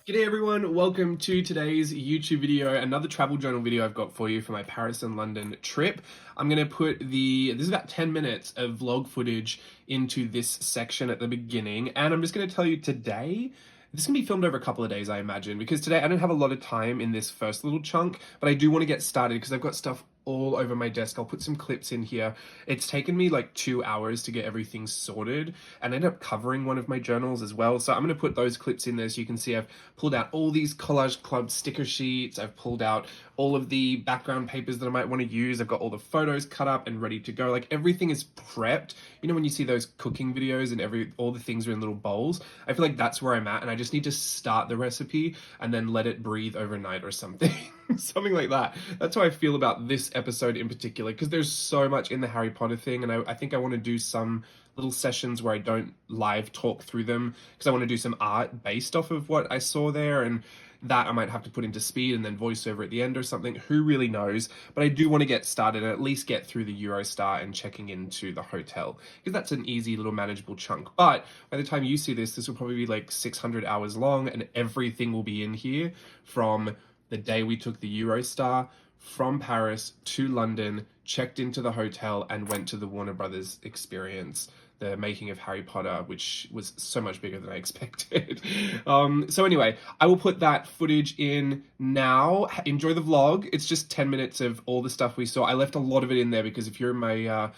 G'day everyone, welcome to today's YouTube video, another travel journal video I've got for you for my Paris and London trip. I'm going to put this is about 10 minutes of vlog footage into this section at the beginning, and I'm just going to tell you today, this is going to be filmed over a couple of days I imagine, because today I don't have a lot of time in this first little chunk, but I do want to get started because I've got stuff all over my desk. I'll put some clips in here. It's taken me like 2 hours to get everything sorted and I ended up covering one of my journals as well. So I'm going to put those clips in there so you can see I've pulled out all these Collage Club sticker sheets. I've pulled out all of the background papers that I might want to use. I've got all the photos cut up and ready to go. Like everything is prepped. You know when you see those cooking videos and all the things are in little bowls? I feel like that's where I'm at and I just need to start the recipe and then let it breathe overnight or something. Something like that. That's how I feel about this episode in particular, because there's so much in the Harry Potter thing, and I think I want to do some little sessions where I don't live talk through them, because I want to do some art based off of what I saw there, and that I might have to put into speed and then voiceover at the end or something. Who really knows? But I do want to get started and at least get through the Eurostar and checking into the hotel, because that's an easy little manageable chunk. But by the time you see this will probably be like 600 hours long, and everything will be in here from the day we took the Eurostar from Paris to London, checked into the hotel, and went to the Warner Brothers experience, the making of Harry Potter, which was so much bigger than I expected. So anyway, I will put that footage in now. Enjoy the vlog. It's just 10 minutes of all the stuff we saw. I left a lot of it in there because if you're my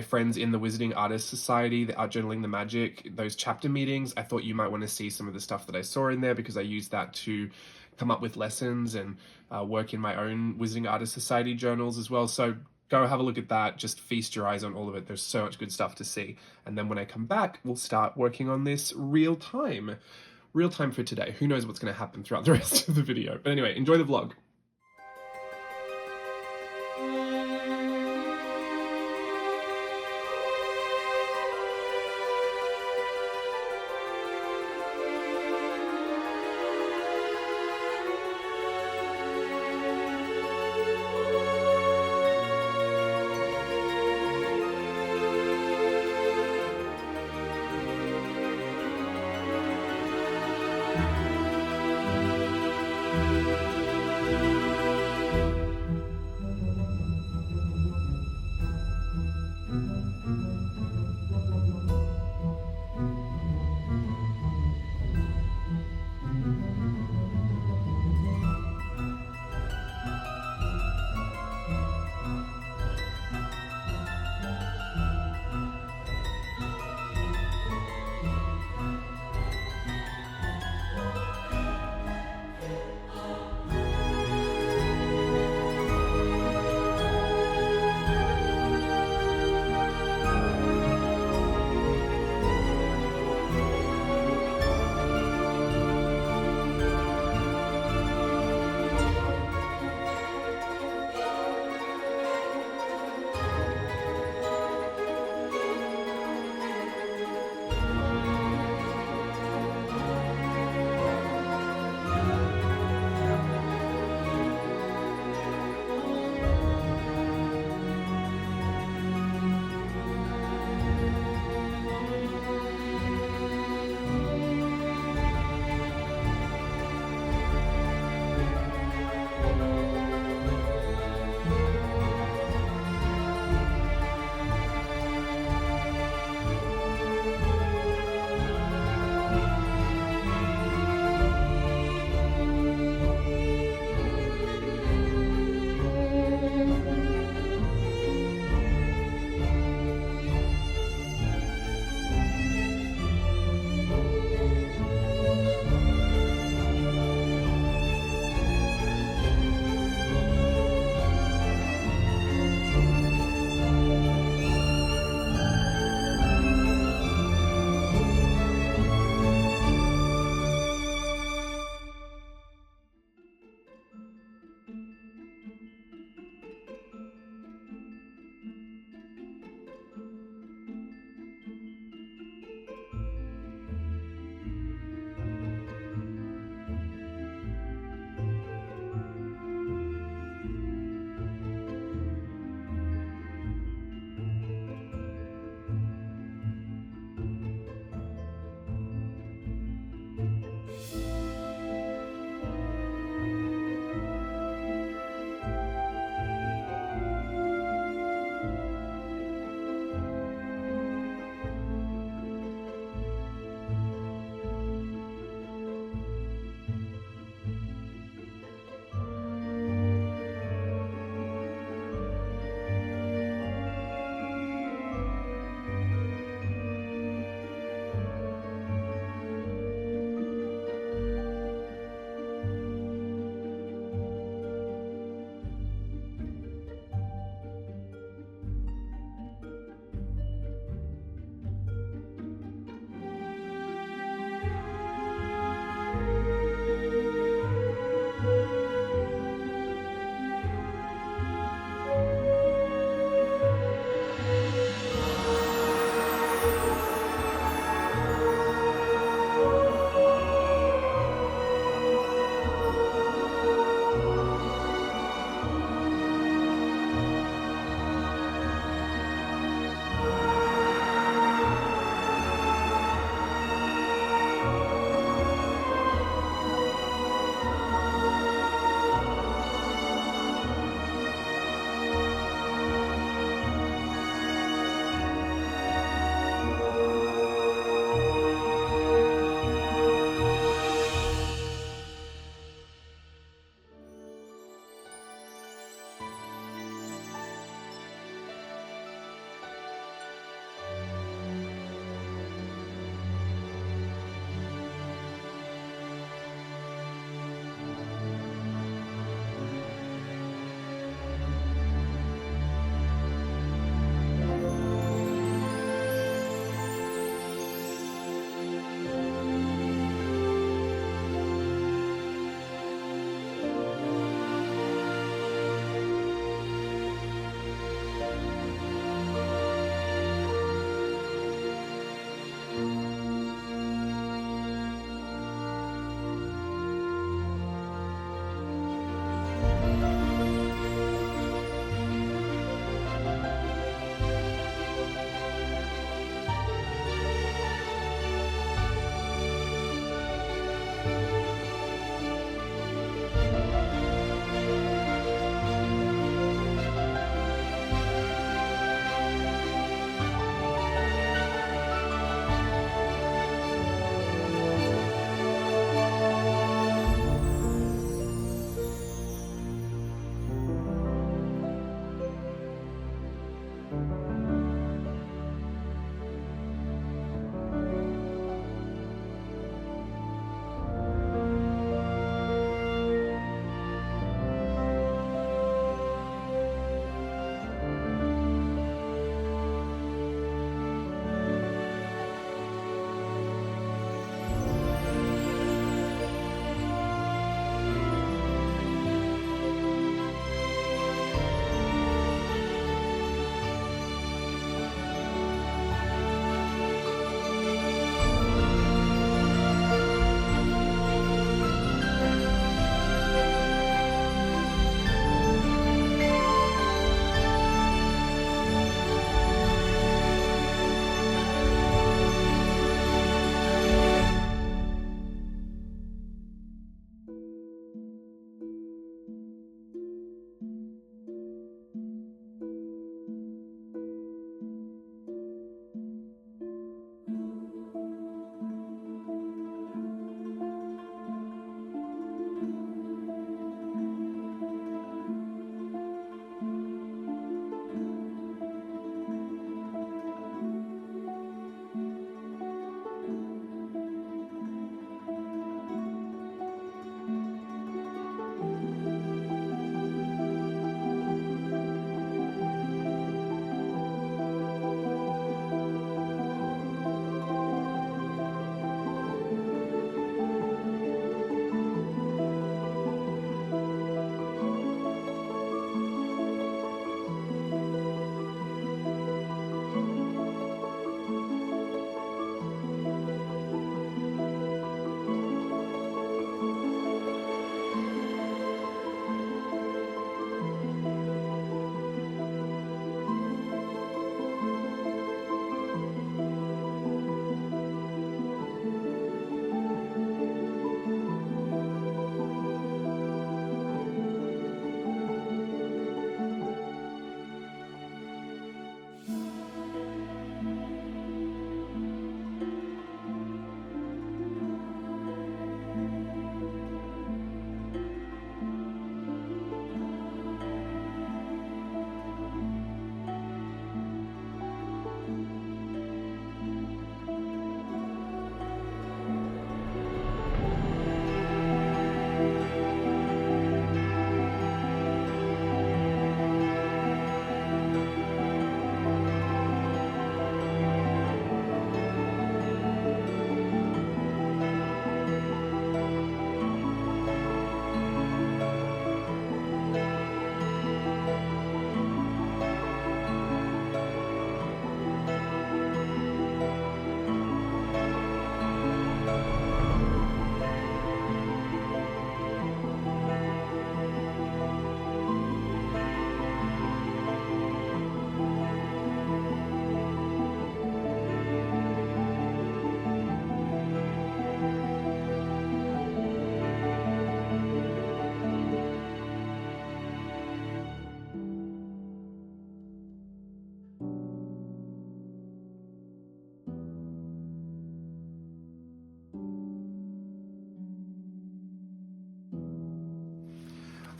friends in the Wizarding Artists Society, the Art Journaling the Magic, those chapter meetings, I thought you might want to see some of the stuff that I saw in there, because I used that to come up with lessons and work in my own Wizarding Artists Society journals as well. So go have a look at that. Just feast your eyes on all of it. There's so much good stuff to see. And then when I come back, we'll start working on this real time. Real time for today. Who knows what's going to happen throughout the rest of the video. But anyway, enjoy the vlog.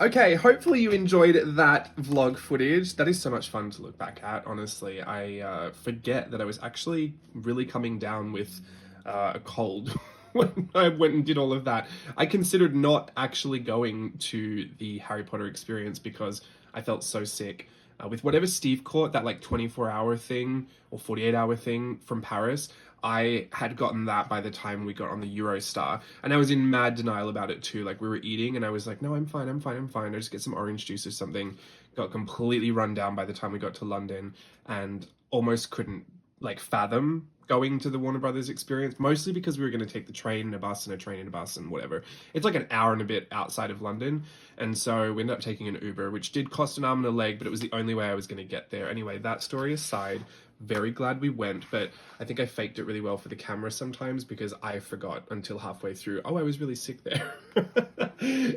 Okay, hopefully you enjoyed that vlog footage. That is so much fun to look back at, honestly. I forget that I was actually really coming down with a cold when I went and did all of that. I considered not actually going to the Harry Potter experience because I felt so sick. With whatever Steve caught, that like 24-hour thing or 48-hour thing from Paris, I had gotten that by the time we got on the Eurostar. And I was in mad denial about it too. Like we were eating and I was like, no, I'm fine, I'm fine, I'm fine. I'll just get some orange juice or something. Got completely run down by the time we got to London and almost couldn't like fathom going to the Warner Brothers experience, mostly because we were going to take the train and a bus and a train and a bus and whatever. It's like an hour and a bit outside of London. And so we ended up taking an Uber, which did cost an arm and a leg, but it was the only way I was going to get there. Anyway, that story aside, very glad we went, but I think I faked it really well for the camera sometimes because I forgot until halfway through, oh, I was really sick there.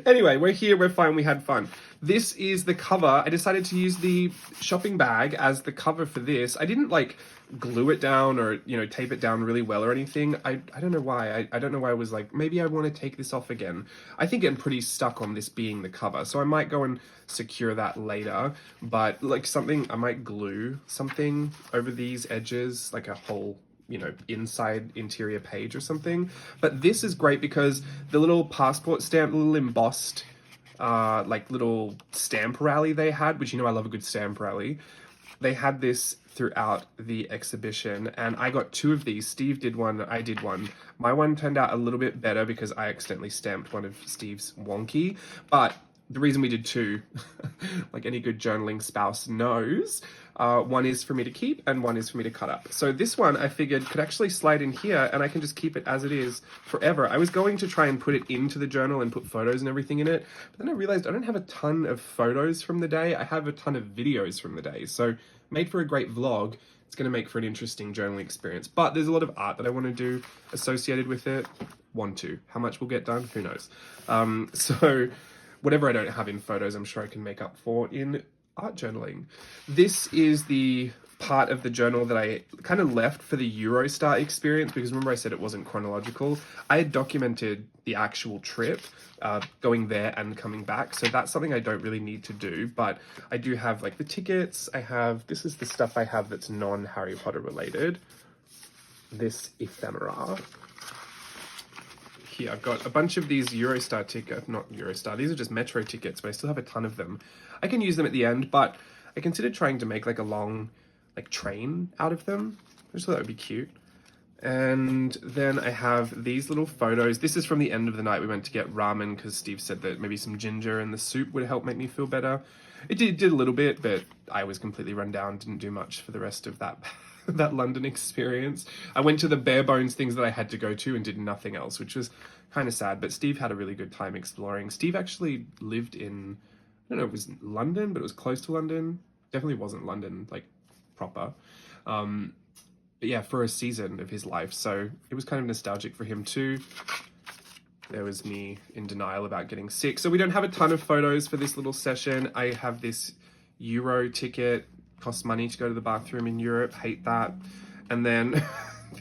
Anyway, we're here, we're fine, we had fun. This is the cover. I decided to use the shopping bag as the cover for this. I didn't like glue it down or, you know, tape it down really well or anything. I don't know why. I don't know why I was like, maybe I want to take this off again. I think I'm pretty stuck on this being the cover, so I might go and secure that later, but like something, I might glue something over these edges, like a whole, you know, inside interior page or something. But this is great because the little passport stamp, little embossed like little stamp rally they had, which, you know, I love a good stamp rally. They had this throughout the exhibition and I got two of these. Steve did one, I did one. My one turned out a little bit better because I accidentally stamped one of Steve's wonky, but the reason we did two, like any good journaling spouse knows, one is for me to keep and one is for me to cut up. So this one I figured could actually slide in here and I can just keep it as it is forever. I was going to try and put it into the journal and put photos and everything in it, but then I realized I don't have a ton of photos from the day. I have a ton of videos from the day. So made for a great vlog, it's going to make for an interesting journaling experience. But there's a lot of art that I want to do associated with it. Want to. How much will get done? Who knows? So whatever I don't have in photos, I'm sure I can make up for in art journaling. This is the part of the journal that I kind of left for the Eurostar experience because remember I said it wasn't chronological. I had documented the actual trip, going there and coming back, so that's something I don't really need to do, but I do have like the tickets. I have, this is the stuff I have that's non-Harry Potter related. This ephemera. Here, I've got a bunch of these Eurostar tickets, not Eurostar, these are just Metro tickets, but I still have a ton of them. I can use them at the end, but I considered trying to make like a long like train out of them. I just thought that would be cute. And then I have these little photos. This is from the end of the night. We went to get ramen because Steve said that maybe some ginger in the soup would help make me feel better. It did a little bit, but I was completely run down, didn't do much for the rest of that that London experience. I went to the bare bones things that I had to go to and did nothing else, which was kind of sad, but Steve had a really good time exploring. Steve actually lived in, I don't know, it was London, but it was close to London. Definitely wasn't London, like, proper. But yeah, for a season of his life, so it was kind of nostalgic for him too. There was me in denial about getting sick. So we don't have a ton of photos for this little session. I have this Euro ticket, costs money to go to the bathroom in Europe, hate that. And then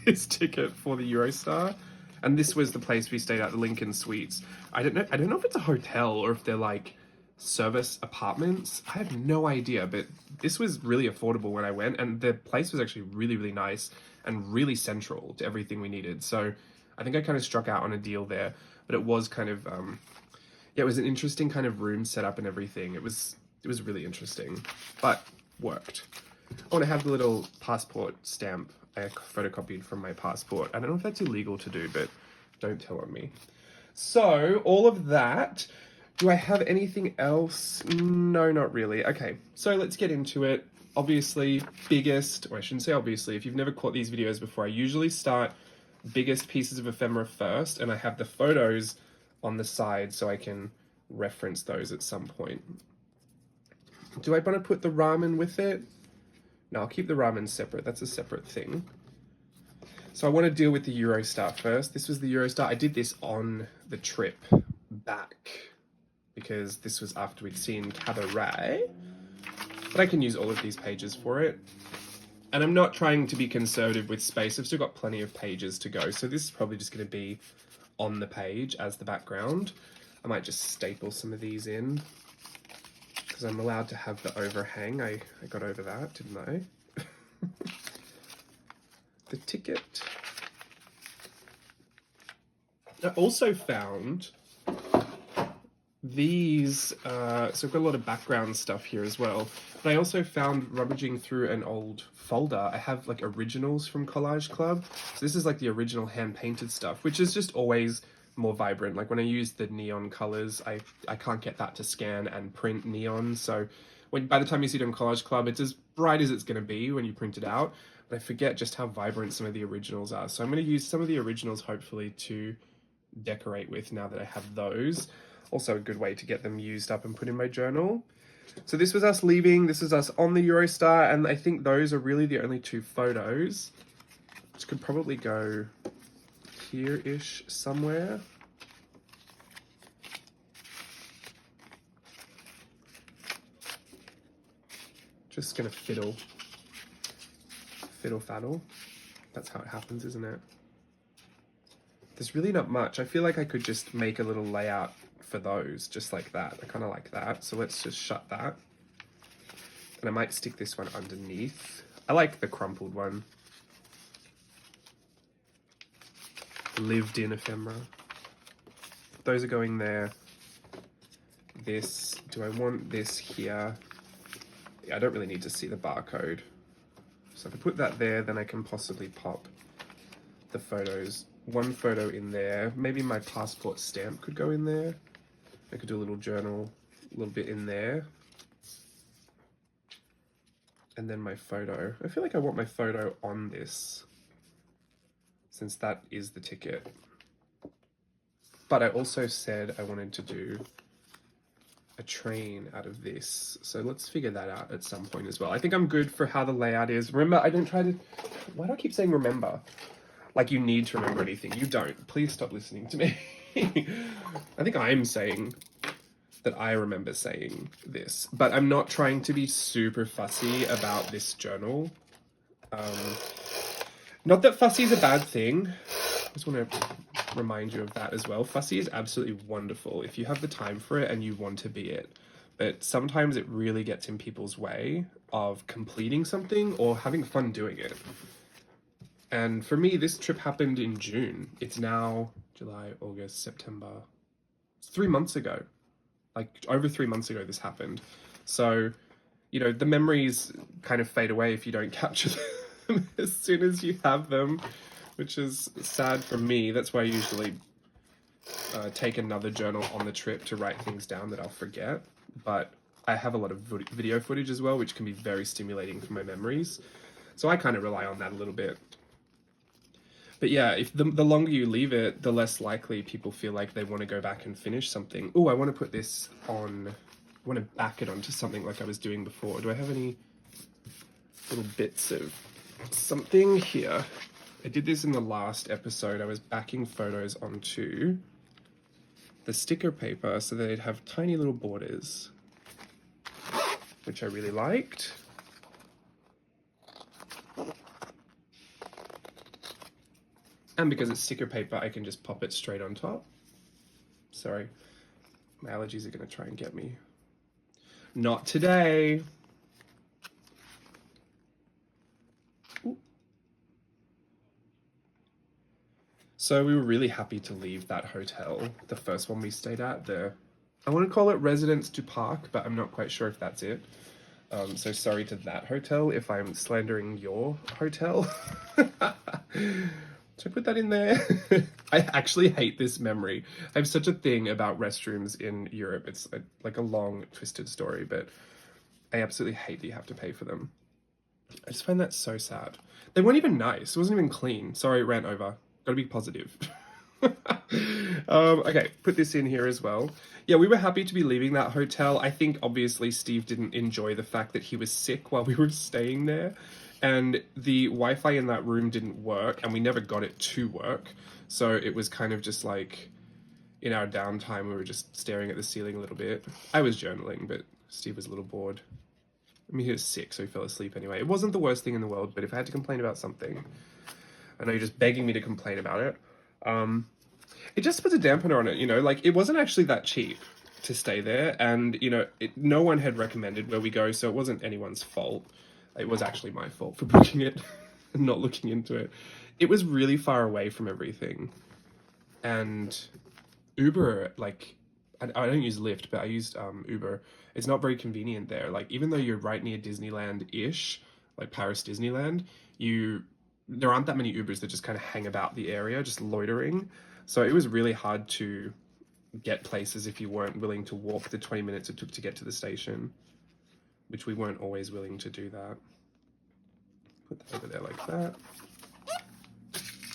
this ticket for the Eurostar. And this was the place we stayed at, the Lincoln Suites. I don't know if it's a hotel or if they're like service apartments. I have no idea, but this was really affordable when I went, and the place was actually really, really nice and really central to everything we needed. So I think I kind of struck out on a deal there, but it was kind of, yeah, it was an interesting kind of room setup and everything. It was really interesting, but worked. Oh, and I have the little passport stamp I photocopied from my passport. I don't know if that's illegal to do, but don't tell on me. So all of that. Do I have anything else? No, not really. Okay, so let's get into it. Obviously, biggest, or I shouldn't say obviously, if you've never caught these videos before, I usually start biggest pieces of ephemera first, and I have the photos on the side so I can reference those at some point. Do I want to put the ramen with it? No, I'll keep the ramen separate. That's a separate thing. So I want to deal with the Eurostar first. This was the Eurostar. I did this on the trip back, because this was after we'd seen Cabaret, but I can use all of these pages for it. And I'm not trying to be conservative with space. I've still got plenty of pages to go, so this is probably just going to be on the page as the background. I might just staple some of these in. because I'm allowed to have the overhang. I got over that, didn't I? The ticket. I also found these, so I've got a lot of background stuff here as well, but I also found, rummaging through an old folder, I have like originals from Collage Club. So this is like the original hand-painted stuff, which is just always more vibrant. Like when I use the neon colors, I can't get that to scan and print neon, so by the time you see it on Collage Club, it's as bright as it's going to be when you print it out, but I forget just how vibrant some of the originals are. So I'm going to use some of the originals, hopefully, to decorate with now that I have those. Also a good way to get them used up and put in my journal. So this was us leaving, this is us on the Eurostar, and I think those are really the only two photos. Which could probably go here-ish somewhere. Just gonna fiddle faddle. That's how it happens, isn't it? There's really not much. I feel like I could just make a little layout for those, just like that. I kind of like that. So let's just shut that. And I might stick this one underneath. I like the crumpled one. Lived in ephemera. Those are going there. This, do I want this here? Yeah, I don't really need to see the barcode. So if I put that there, then I can possibly pop the photos. One photo in there. Maybe my passport stamp could go in there. I could do a little journal, a little bit in there. And then my photo. I feel like I want my photo on this, since that is the ticket. But I also said I wanted to do a train out of this. So let's figure that out at some point as well. I think I'm good for how the layout is. Remember, I don't try to... Why do I keep saying remember? Like you need to remember anything. You don't. Please stop listening to me. I think I'm saying that I remember saying this, but I'm not trying to be super fussy about this journal. Not that fussy is a bad thing. I just want to remind you of that as well. Fussy is absolutely wonderful if you have the time for it and you want to be it. But sometimes it really gets in people's way of completing something or having fun doing it. And for me, this trip happened in June. It's now July, August, September. It's 3 months ago. Like over 3 months ago this happened. So, you know, the memories kind of fade away if you don't capture them as soon as you have them, which is sad for me. That's why I usually take another journal on the trip to write things down that I'll forget. But I have a lot of video footage as well, which can be very stimulating for my memories. So I kind of rely on that a little bit. But yeah, if the longer you leave it, the less likely people feel like they want to go back and finish something. Oh, I want to put this on, I want to back it onto something like I was doing before. Do I have any little bits of something here? I did this in the last episode. I was backing photos onto the sticker paper so that they'd have tiny little borders, which I really liked. And because it's sticker paper, I can just pop it straight on top. Sorry, my allergies are going to try and get me. Not today. Ooh. So we were really happy to leave that hotel, the first one we stayed at. I want to call it Residence du Parc, but I'm not quite sure if that's it. So sorry to that hotel if I'm slandering your hotel. Should I put that in there? I actually hate this memory. I have such a thing about restrooms in Europe. It's like a long, twisted story, but I absolutely hate that you have to pay for them. I just find that so sad. They weren't even nice. It wasn't even clean. Sorry, rant over. Gotta be positive. Okay, put this in here as well. Yeah, we were happy to be leaving that hotel. I think obviously Steve didn't enjoy the fact that he was sick while we were staying there. And the Wi-Fi in that room didn't work, and we never got it to work. So it was kind of just like, in our downtime, we were just staring at the ceiling a little bit. I was journaling, but Steve was a little bored. I mean, he was sick, so he fell asleep anyway. It wasn't the worst thing in the world, but if I had to complain about something, I know you're just begging me to complain about it. It just puts a dampener on it, you know? Like, it wasn't actually that cheap. to stay there, and you know, no one had recommended where we go, so it wasn't anyone's fault. It was actually my fault for booking it and not looking into it. It was really far away from everything, and Uber, like, I don't use Lyft, but I used Uber. It's not very convenient there. Like, even though you're right near Disneyland-ish, like Paris Disneyland, there aren't that many Ubers that just kind of hang about the area, just loitering. So it was really hard to get places if you weren't willing to walk the 20 minutes it took to get to the station, which we weren't always willing to do that. Put that over there like that.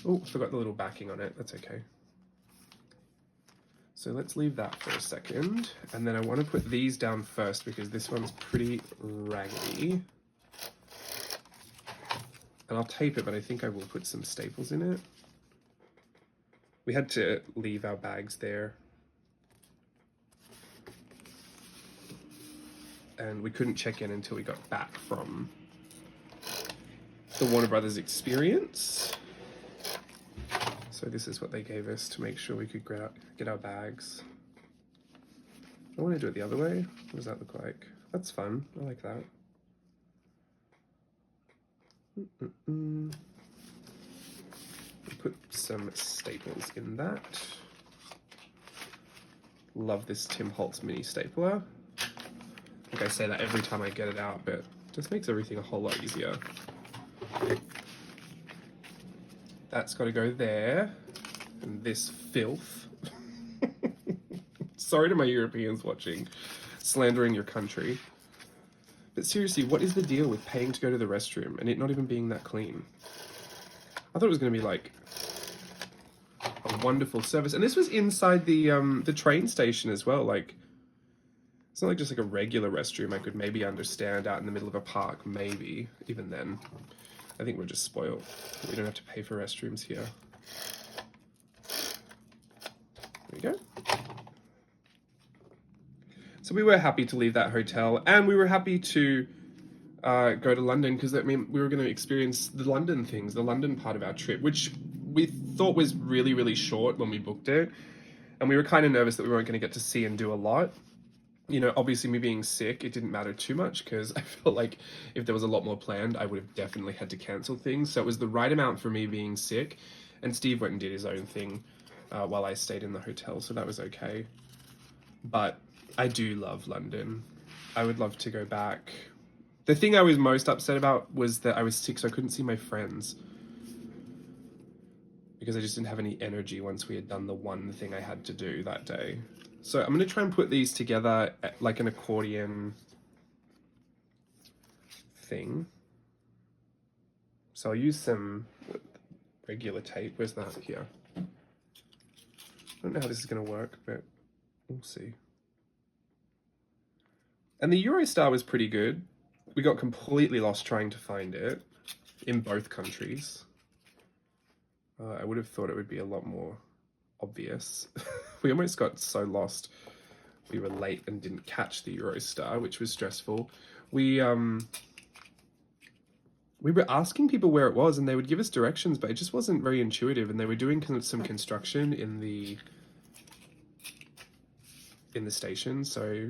Oh, forgot the little backing on it. That's okay. So let's leave that for a second. And then I want to put these down first because this one's pretty raggedy. And I'll tape it, but I think I will put some staples in it. We had to leave our bags there. And we couldn't check in until we got back from the Warner Brothers experience. So this is what they gave us to make sure we could get our bags. I want to do it the other way. What does that look like? That's fun. I like that. Put some staples in that. Love this Tim Holtz mini stapler. I think I say that every time I get it out, but it just makes everything a whole lot easier. That's got to go there. And this filth. Sorry to my Europeans watching, slandering your country. But seriously, what is the deal with paying to go to the restroom and it not even being that clean? I thought it was going to be like a wonderful service. And this was inside the train station as well. Like, it's not like just like a regular restroom I could maybe understand out in the middle of a park, maybe. Even then, I think we're just spoiled. We don't have to pay for restrooms here. There we go. So we were happy to leave that hotel, and we were happy to go to London because that meant we were going to experience the London things, the London part of our trip, which we thought was really, really short when we booked it. And we were kind of nervous that we weren't going to get to see and do a lot. You know, obviously me being sick, it didn't matter too much because I felt like if there was a lot more planned, I would have definitely had to cancel things. So it was the right amount for me being sick. And Steve went and did his own thing while I stayed in the hotel, so that was okay. But I do love London. I would love to go back. The thing I was most upset about was that I was sick, so I couldn't see my friends. Because I just didn't have any energy once we had done the one thing I had to do that day. So I'm going to try and put these together like an accordion thing. So I'll use some regular tape. Where's that? Here. I don't know how this is going to work, but we'll see. And the Eurostar was pretty good. We got completely lost trying to find it in both countries. I would have thought it would be a lot more obvious. We almost got so lost. We were late and didn't catch the Eurostar, which was stressful. We were asking people where it was and they would give us directions, but it just wasn't very intuitive, and they were doing some construction in the station, so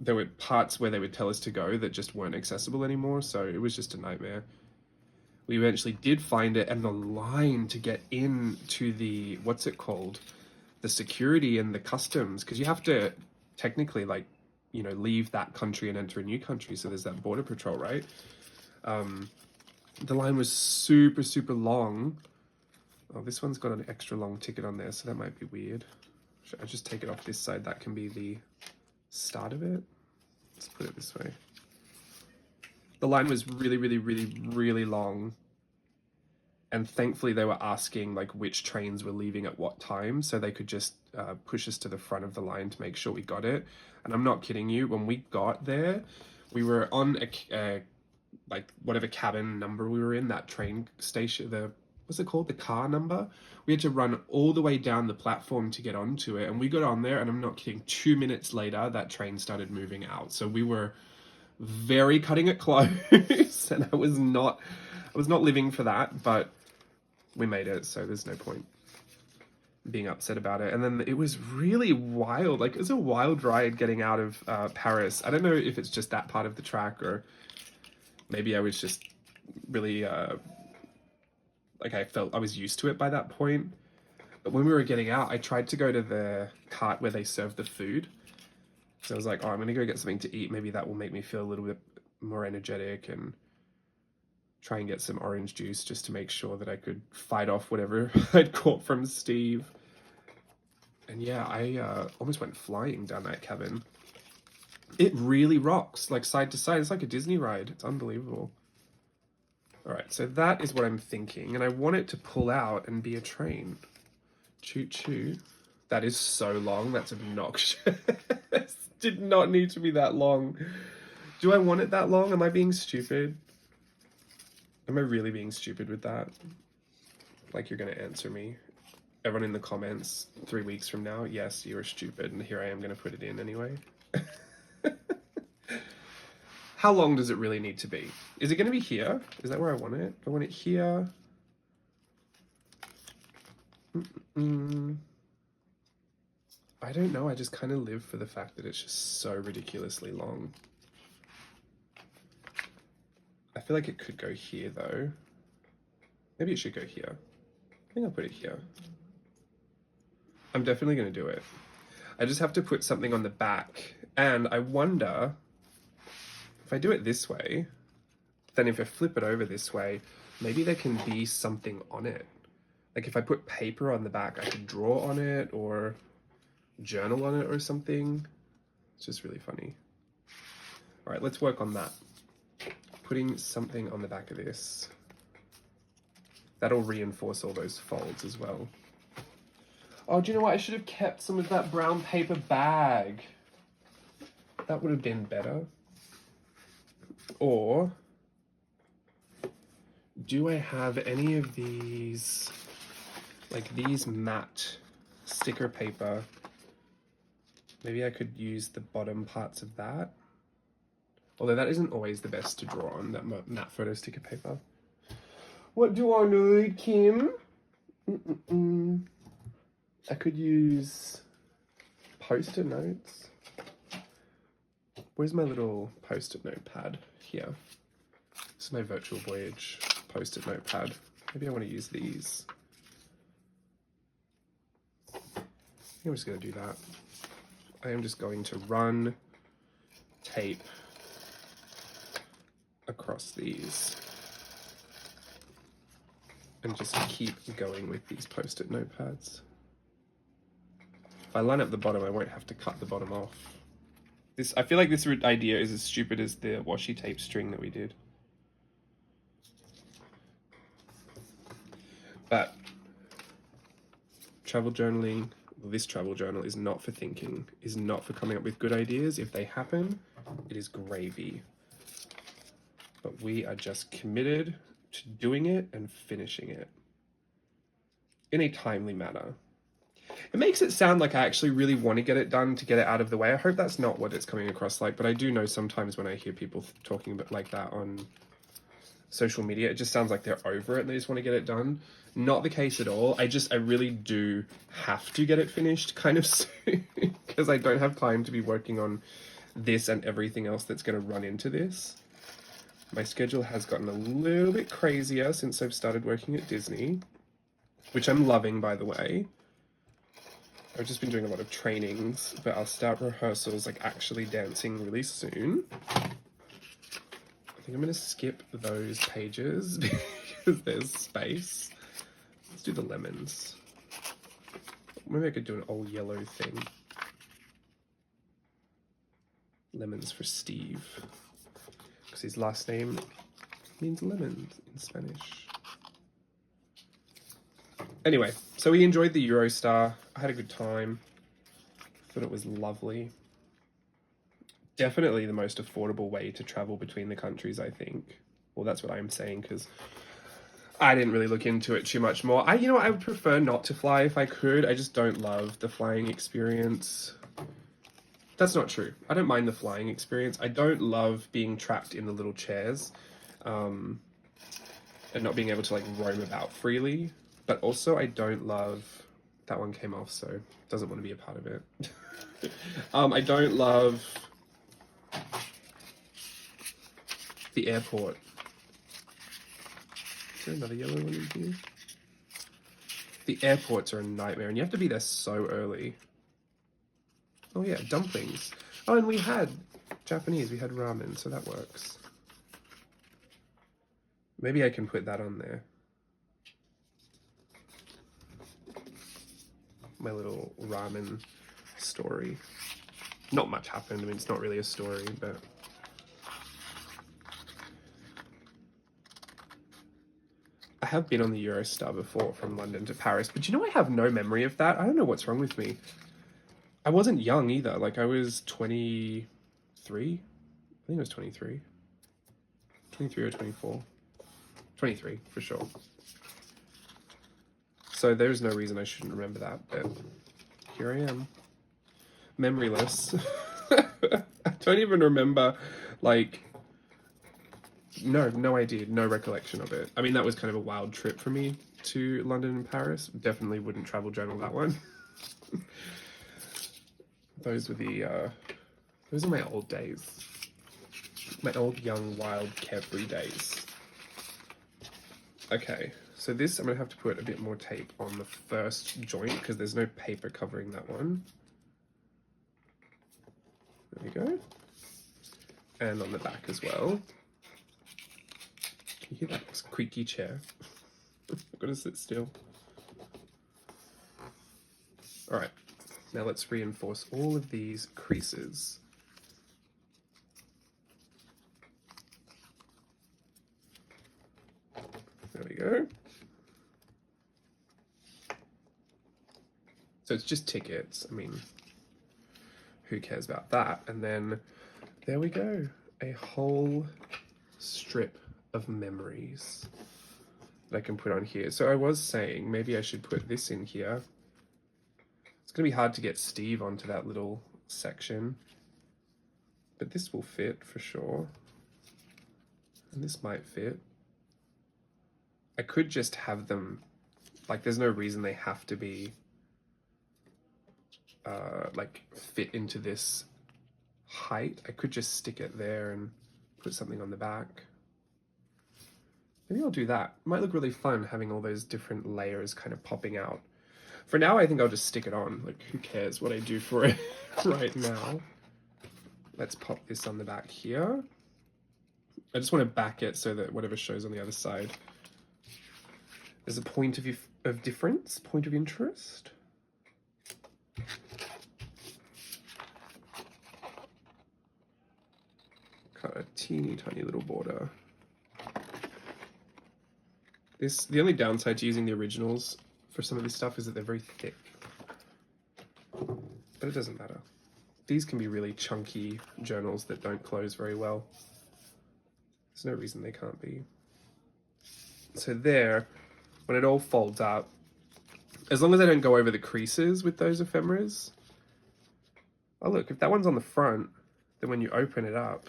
there were parts where they would tell us to go that just weren't accessible anymore, so it was just a nightmare. We eventually did find it, and the line to get into the, what's it called? The security and the customs, because you have to technically, like, you know, leave that country and enter a new country, so there's that border patrol, right? The line was super, super long. Oh, this one's got an extra long ticket on there, so that might be weird. Should I just take it off this side? That can be the start of it. Let's put it this way. The line was really, really, really, really long. And thankfully they were asking like which trains were leaving at what time, so they could just push us to the front of the line to make sure we got it. And I'm not kidding you, when we got there, we were on a like whatever cabin number we were in, that train station, what's it called? The car number. We had to run all the way down the platform to get onto it. And we got on there, and I'm not kidding, 2 minutes later, that train started moving out. So we were very cutting it close, and I was not living for that, but we made it, so there's no point. being upset about it. And then it was really wild. Like, it was a wild ride getting out of Paris. I don't know if it's just that part of the track, or maybe I was just really like, I felt I was used to it by that point. But when we were getting out, I tried to go to the cart where they serve the food. So I was like, oh, I'm gonna go get something to eat. Maybe that will make me feel a little bit more energetic, and try and get some orange juice just to make sure that I could fight off whatever I'd caught from Steve. And yeah, I almost went flying down that cabin. It really rocks, like side to side. It's like a Disney ride. It's unbelievable. All right, so that is what I'm thinking. And I want it to pull out and be a train. Choo choo. That is so long. That's obnoxious. Did not need to be that long. Do I want it that long? Am I being stupid? Am I really being stupid with that? Like, you're going to answer me. Everyone in the comments 3 weeks from now, yes, you're stupid, and here I am going to put it in anyway. How long does it really need to be? Is it going to be here? Is that where I want it? I want it here. I don't know. I just kind of live for the fact that it's just so ridiculously long. I feel like it could go here, though. Maybe it should go here. I think I'll put it here. I'm definitely going to do it. I just have to put something on the back. And I wonder, if I do it this way, then if I flip it over this way, maybe there can be something on it. Like, if I put paper on the back, I could draw on it or journal on it or something. It's just really funny. All right, let's work on that. Putting something on the back of this. That'll reinforce all those folds as well. Oh, do you know what? I should have kept some of that brown paper bag. That would have been better. Or do I have any of these, like these matte sticker paper? Maybe I could use the bottom parts of that. Although that isn't always the best to draw on, that matte photo sticker paper. What do I need, Kim? I could use post-it notes. Where's my little post-it note pad? Here. This is my Virtual Voyage post-it note pad. Maybe I want to use these. I think I'm just going to do that. I am just going to run tape across these and just keep going with these post-it notepads. If I line up the bottom, I won't have to cut the bottom off. I feel like this idea is as stupid as the washi tape string that we did. But travel journaling, this travel journal is not for thinking, is not for coming up with good ideas. If they happen, it is gravy. But we are just committed to doing it and finishing it in a timely manner. It makes it sound like I actually really want to get it done, to get it out of the way. I hope that's not what it's coming across like, but I do know sometimes when I hear people talking about like that on social media, it just sounds like they're over it and they just want to get it done. Not the case at all. I really do have to get it finished kind of soon because I don't have time to be working on this and everything else that's going to run into this. My schedule has gotten a little bit crazier since I've started working at Disney, which I'm loving, by the way. I've just been doing a lot of trainings, but I'll start rehearsals, like actually dancing, really soon. I think I'm going to skip those pages because there's space. Let's do the lemons. Maybe I could do an all yellow thing. Lemons for Steve. Because his last name means lemons in Spanish. Anyway, so we enjoyed the Eurostar. I had a good time. Thought it was lovely. Definitely the most affordable way to travel between the countries, I think. Well, that's what I'm saying, because I didn't really look into it too much more. I would prefer not to fly if I could. I just don't love the flying experience. That's not true. I don't mind the flying experience. I don't love being trapped in the little chairs and not being able to like roam about freely. But also I don't love that one came off, so doesn't want to be a part of it. I don't love the airport. Is there another yellow one in here? The airports are a nightmare, and you have to be there so early. Oh yeah, dumplings. Oh, and we had Japanese, we had ramen, so that works. Maybe I can put that on there. My little ramen story. Not much happened. I mean, it's not really a story, but I have been on the Eurostar before from London to Paris, but you know, I have no memory of that. I don't know what's wrong with me. I wasn't young either. Like, I was 23. I think it was 23. 23 or 24. 23 for sure. So there's no reason I shouldn't remember that, but here I am. Memoryless. I don't even remember, like, no idea, no recollection of it. I mean, that was kind of a wild trip for me to London and Paris. Definitely wouldn't travel journal that one. Those are my old days. My old, young, wild, carefree days. Okay, so this, I'm gonna have to put a bit more tape on the first joint because there's no paper covering that one. There we go. And on the back as well. Can you hear that creaky chair? I've got to sit still. All right, now let's reinforce all of these creases. There we go. So it's just tickets. I mean, who cares about that? And then there we go. A whole strip of memories that I can put on here. So I was saying maybe I should put this in here. It's gonna be hard to get Steve onto that little section, but this will fit for sure. And this might fit. I could just have them, like, there's no reason they have to be like fit into this height. I could just stick it there and put something on the back. Maybe I'll do that. It might look really fun having all those different layers kind of popping out. For now, I think I'll just stick it on. Like, who cares what I do for it right now? Let's pop this on the back here. I just want to back it so that whatever shows on the other side, there's a point of difference, point of interest. Cut a teeny tiny little border. The only downside to using the originals for some of this stuff is that they're very thick. But it doesn't matter. These can be really chunky journals that don't close very well. There's no reason they can't be. So there, when it all folds up, as long as I don't go over the creases with those ephemeras. Oh look, if that one's on the front, then when you open it up,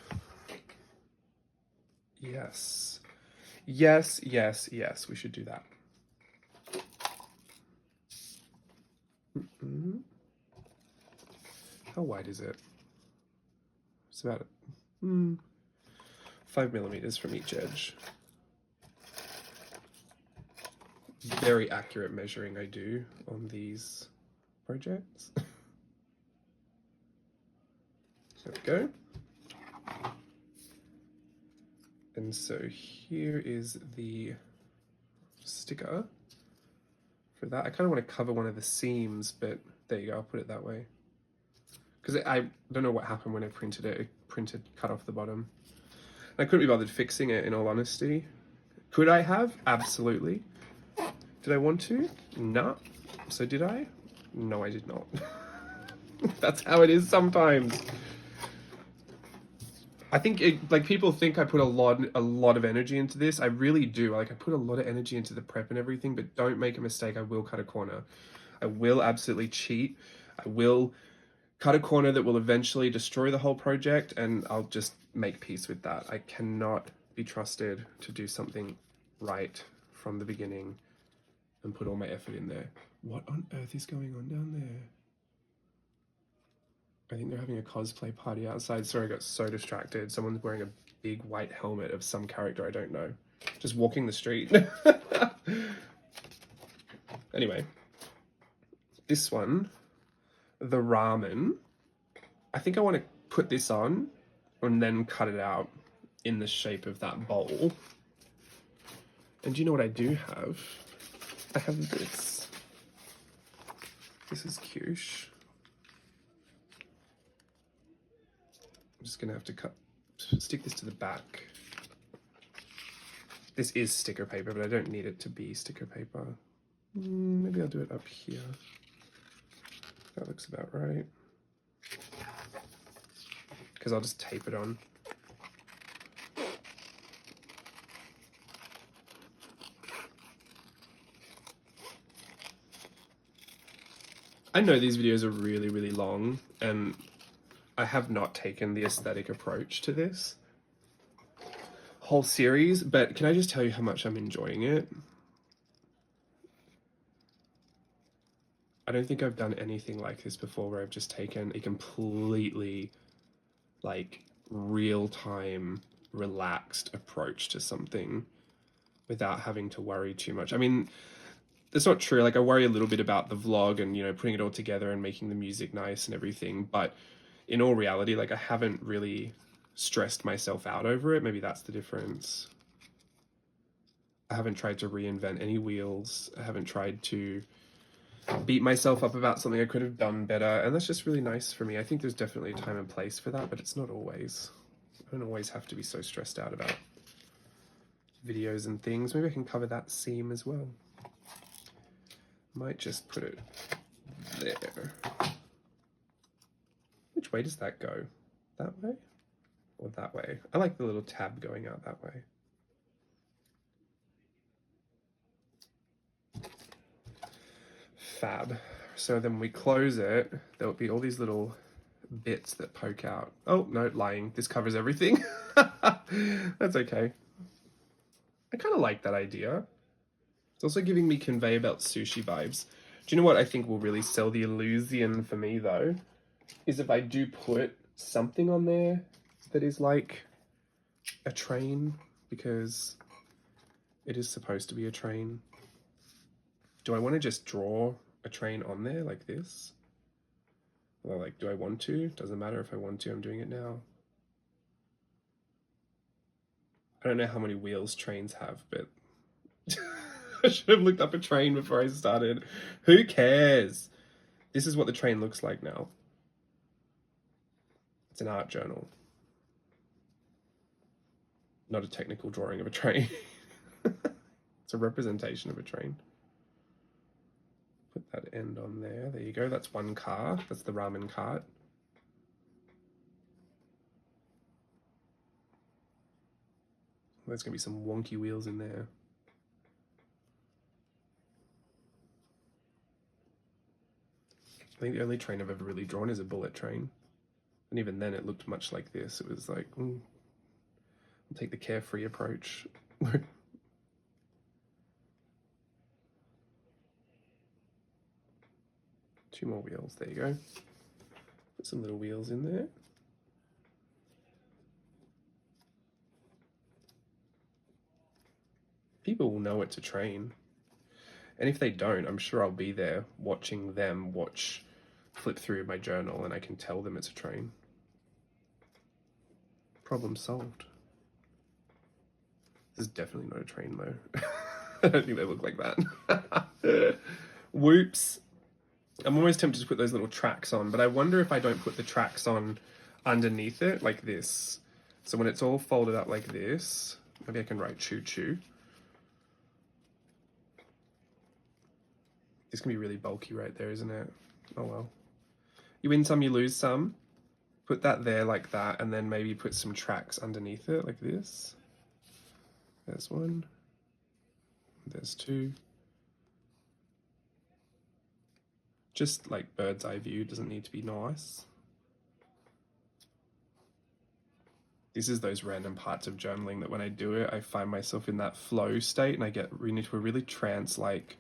yes. Yes, yes, yes, we should do that. How wide is it? It's about 5 millimeters from each edge. Very accurate measuring I do on these projects. There we go. And so here is the sticker for that. I kind of want to cover one of the seams, but there you go, I'll put it that way. Because I don't know what happened when I printed it. It printed cut off the bottom. I couldn't be bothered fixing it, in all honesty. Could I have? Absolutely. Did I want to? No. So did I? No, I did not. That's how it is sometimes. I think like people think I put a lot of energy into this. I really do. Like, I put a lot of energy into the prep and everything, but don't make a mistake. I will cut a corner. I will absolutely cheat. I will cut a corner that will eventually destroy the whole project, and I'll just make peace with that. I cannot be trusted to do something right from the beginning and put all my effort in there. What on earth is going on down there? I think they're having a cosplay party outside. Sorry, I got so distracted. Someone's wearing a big white helmet of some character I don't know. Just walking the street. Anyway, this one, the ramen. I think I want to put this on and then cut it out in the shape of that bowl. And do you know what I do have? I have this. This is cute. I'm just gonna have to stick this to the back. This is sticker paper, but I don't need it to be sticker paper. Maybe I'll do it up here. That looks about right. Because I'll just tape it on. I know these videos are really, really long, and I have not taken the aesthetic approach to this whole series, but can I just tell you how much I'm enjoying it? I don't think I've done anything like this before where I've just taken a completely like real-time relaxed approach to something without having to worry too much. I mean, that's not true. Like, I worry a little bit about the vlog and, you know, putting it all together and making the music nice and everything, but in all reality, like, I haven't really stressed myself out over it. Maybe that's the difference. I haven't tried to reinvent any wheels. I haven't tried to beat myself up about something I could have done better, and that's just really nice for me. I think there's definitely a time and place for that, but it's not always. I don't always have to be so stressed out about videos and things. Maybe I can cover that seam as well. Might just put it there. Which way does that go? That way? Or that way? I like the little tab going out that way. Fab. So then we close it, there'll be all these little bits that poke out. Oh, no, lying. This covers everything. That's okay. I kind of like that idea. It's also giving me conveyor belt sushi vibes. Do you know what I think will really sell the illusion for me, though? Is if I do put something on there that is like a train, because it is supposed to be a train. Do I want to just draw a train on there like this? Or like, do I want to? Doesn't matter if I want to, I'm doing it now. I don't know how many wheels trains have, but I should have looked up a train before I started. Who cares? This is what the train looks like now. It's an art journal. Not a technical drawing of a train. It's a representation of a train. Put that end on there. There you go. That's one car. That's the ramen cart. There's going to be some wonky wheels in there. I think the only train I've ever really drawn is a bullet train. And even then it looked much like this. It was like, I'll take the carefree approach. 2 more wheels, there you go. Put some little wheels in there. People will know it's a train. And if they don't, I'm sure I'll be there watching them flip through my journal, and I can tell them it's a train. Problem solved. This is definitely not a train though. I don't think they look like that. Whoops. I'm always tempted to put those little tracks on, but I wonder if I don't put the tracks on underneath it like this. So when it's all folded up like this, maybe I can write choo choo. This can be really bulky right there, isn't it? Oh well. You win some, you lose some. Put that there like that, and then maybe put some tracks underneath it like this. There's one. There's 2. Just like bird's eye view, doesn't need to be nice. This is those random parts of journaling that when I do it, I find myself in that flow state and I get into a really trance-like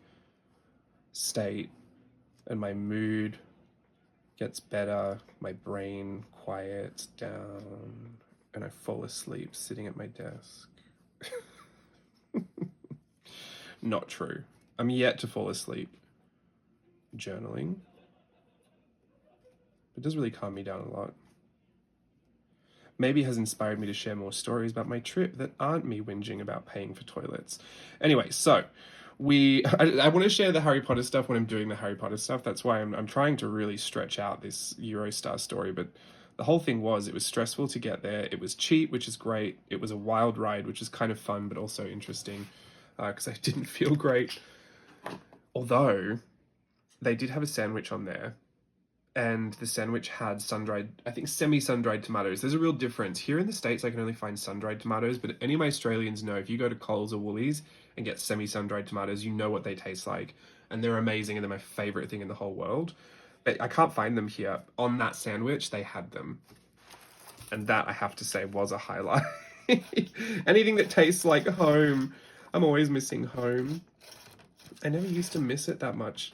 state, and my mood gets better, my brain quiets down, and I fall asleep sitting at my desk. Not true. I'm yet to fall asleep journaling. It does really calm me down a lot. Maybe has inspired me to share more stories about my trip that aren't me whinging about paying for toilets. Anyway, so I want to share the Harry Potter stuff when I'm doing the Harry Potter stuff. That's why I'm trying to really stretch out this Eurostar story. But the whole thing was, it was stressful to get there. It was cheap, which is great. It was a wild ride, which is kind of fun, but also interesting because I didn't feel great. Although they did have a sandwich on there, and the sandwich had sun-dried, I think semi-sun-dried tomatoes. There's a real difference. Here in the States, I can only find sun-dried tomatoes, but any of my Australians know if you go to Coles or Woolies and get semi-sun-dried tomatoes, you know what they taste like. And they're amazing, and they're my favorite thing in the whole world. But I can't find them here. On that sandwich, they had them. And that, I have to say, was a highlight. Anything that tastes like home. I'm always missing home. I never used to miss it that much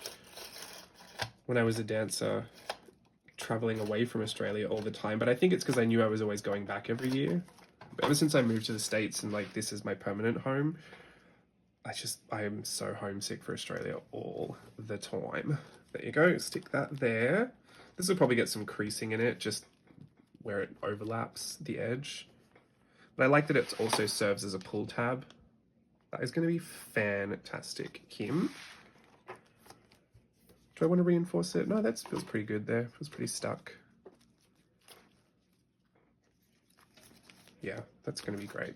when I was a dancer, traveling away from Australia all the time. But I think it's because I knew I was always going back every year. But ever since I moved to the States and like this is my permanent home, I am so homesick for Australia all the time. There you go, stick that there. This will probably get some creasing in it, just where it overlaps the edge. But I like that it also serves as a pull tab. That is going to be fantastic, Kim. Do I want to reinforce it? No, that feels pretty good there. Feels pretty stuck. Yeah, that's going to be great.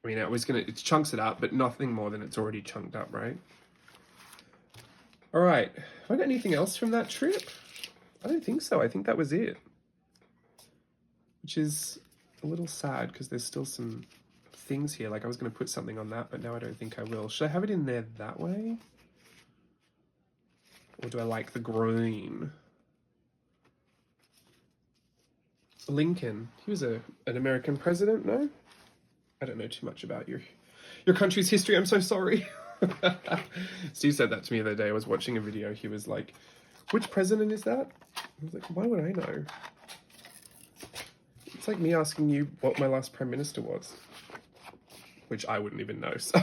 I mean, it chunks it up, but nothing more than it's already chunked up, right? All right. Have I got anything else from that trip? I don't think so. I think that was it. Which is a little sad because there's still some things here. Like I was going to put something on that, but now I don't think I will. Should I have it in there that way? Or do I like the green? Lincoln. He was an American president, no? I don't know too much about your country's history. I'm so sorry. Steve said that to me the other day. I was watching a video. He was like, which president is that? I was like, why would I know? It's like me asking you what my last prime minister was. Which I wouldn't even know, so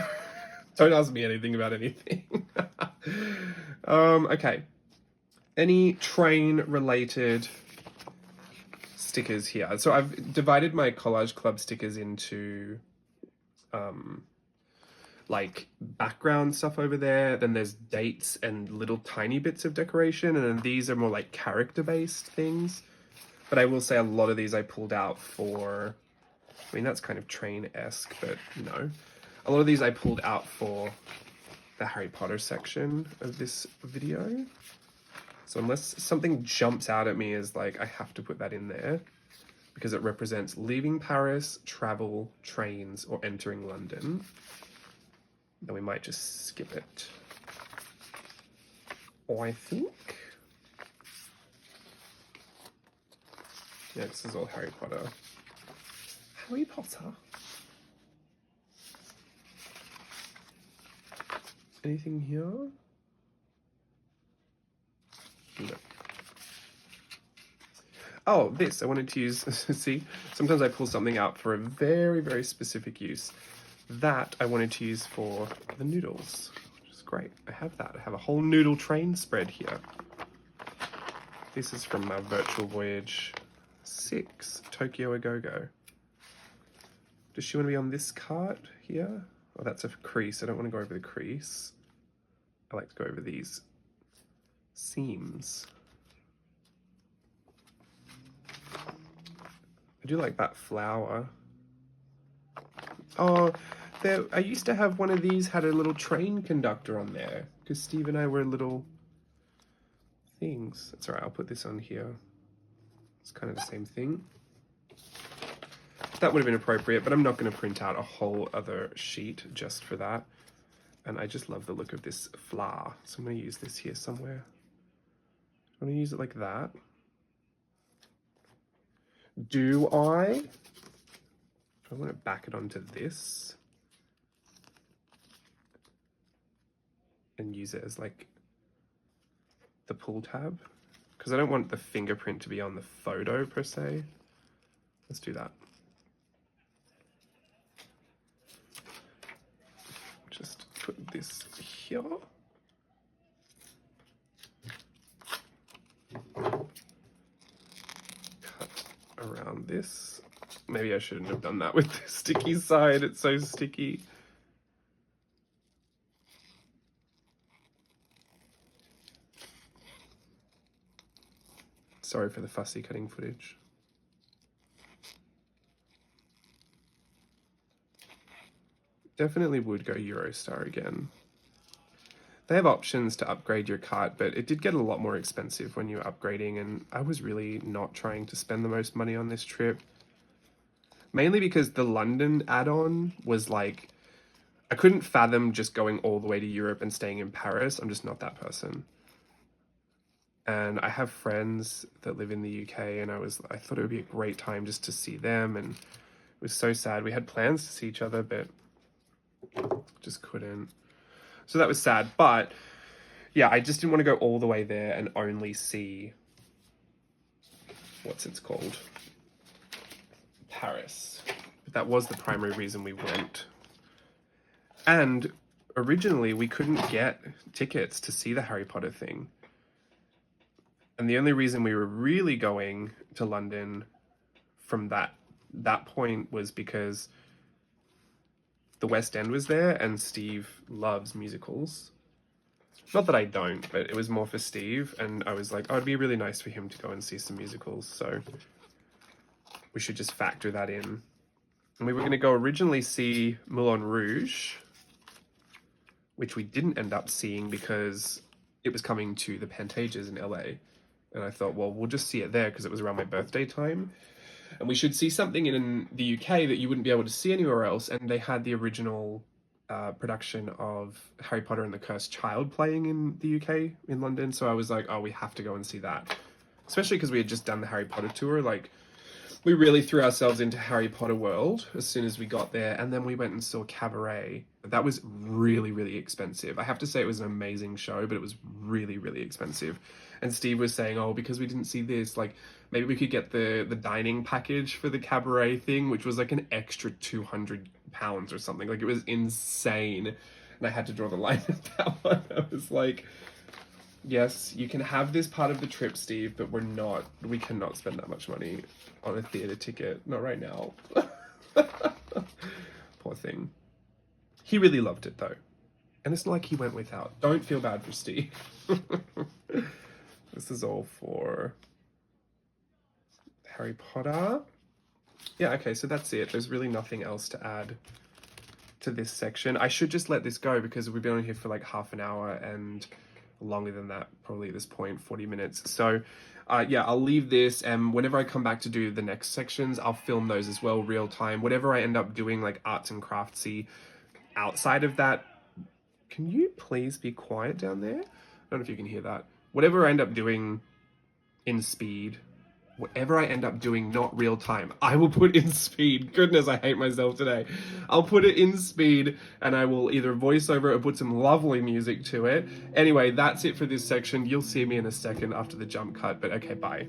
don't ask me anything about anything. Okay. Any train-related stickers here? So I've divided my Collage Club stickers into like background stuff over there. Then there's dates and little tiny bits of decoration. And then these are more like character-based things. But I will say a lot of these I pulled out for... I mean, that's kind of train-esque, but no. A lot of these I pulled out for the Harry Potter section of this video. So unless something jumps out at me as like, I have to put that in there because it represents leaving Paris, travel, trains, or entering London, then we might just skip it. Or I think... yeah, this is all Harry Potter. Harry Potter. Anything here? No. Oh, this. I wanted to use... see, sometimes I pull something out for a very, very specific use. That I wanted to use for the noodles, which is great. I have that. I have a whole noodle train spread here. This is from my Virtual Voyage 6, Tokyo A Go-Go. Does she want to be on this cart here? Oh, that's a crease. I don't want to go over the crease. I like to go over these seams. I do like that flower. Oh, I used to have one of these, had a little train conductor on there, because Steve and I were little things. That's all right, I'll put this on here. It's kind of the same thing. That would have been appropriate, but I'm not going to print out a whole other sheet just for that. And I just love the look of this flower. So I'm going to use this here somewhere. I'm going to use it like that. Do I want to back it onto this. and use it as like the pull tab, because I don't want the fingerprint to be on the photo per se. Let's do that. Just put this here. Cut around this. Maybe I shouldn't have done that with the sticky side. It's so sticky. Sorry for the fussy cutting footage. Definitely would go Eurostar again. They have options to upgrade your cart, but it did get a lot more expensive when you were upgrading, and I was really not trying to spend the most money on this trip. Mainly because the London add-on was like, I couldn't fathom just going all the way to Europe and staying in Paris. I'm just not that person. And I have friends that live in the UK, and I thought it would be a great time just to see them, and it was so sad. We had plans to see each other, but just couldn't. So that was sad, but yeah, I just didn't want to go all the way there and only see, what's it's called? Paris. But that was the primary reason we went. And originally we couldn't get tickets to see the Harry Potter thing. And the only reason we were really going to London from that point was because the West End was there, and Steve loves musicals. Not that I don't, but it was more for Steve, and I was like, oh, it'd be really nice for him to go and see some musicals, so we should just factor that in. And we were going to go originally see Moulin Rouge, which we didn't end up seeing because it was coming to the Pantages in LA. And I thought, well, we'll just see it there because it was around my birthday time. And we should see something in the UK that you wouldn't be able to see anywhere else. And they had the original production of Harry Potter and the Cursed Child playing in the UK, in London. So I was like, oh, we have to go and see that. Especially because we had just done the Harry Potter tour. Like, we really threw ourselves into Harry Potter world as soon as we got there. And then we went and saw Cabaret. That was really, really expensive. I have to say it was an amazing show, but it was really, really expensive. And Steve was saying, oh, because we didn't see this, like, maybe we could get the dining package for the Cabaret thing, which was like an extra £200 or something. Like, it was insane. And I had to draw the line at that one. I was like, yes, you can have this part of the trip, Steve, but we cannot spend that much money on a theater ticket. Not right now. Poor thing. He really loved it though. And it's not like he went without. Don't feel bad for Steve. This is all for Harry Potter. Yeah, okay, so that's it. There's really nothing else to add to this section. I should just let this go because we've been on here for like half an hour and longer than that, probably at this point, 40 minutes. So yeah, I'll leave this, and whenever I come back to do the next sections, I'll film those as well, real time. Whatever I end up doing, like arts and craftsy, outside of that, can you please be quiet down there? I don't know if you can hear that. Whatever I end up doing in speed, whatever I end up doing not real time, I will put in speed. Goodness, I hate myself today. I'll put it in speed, and I will either voice over it or put some lovely music to it. Anyway, that's it for this section. You'll see me in a second after the jump cut, but okay, bye.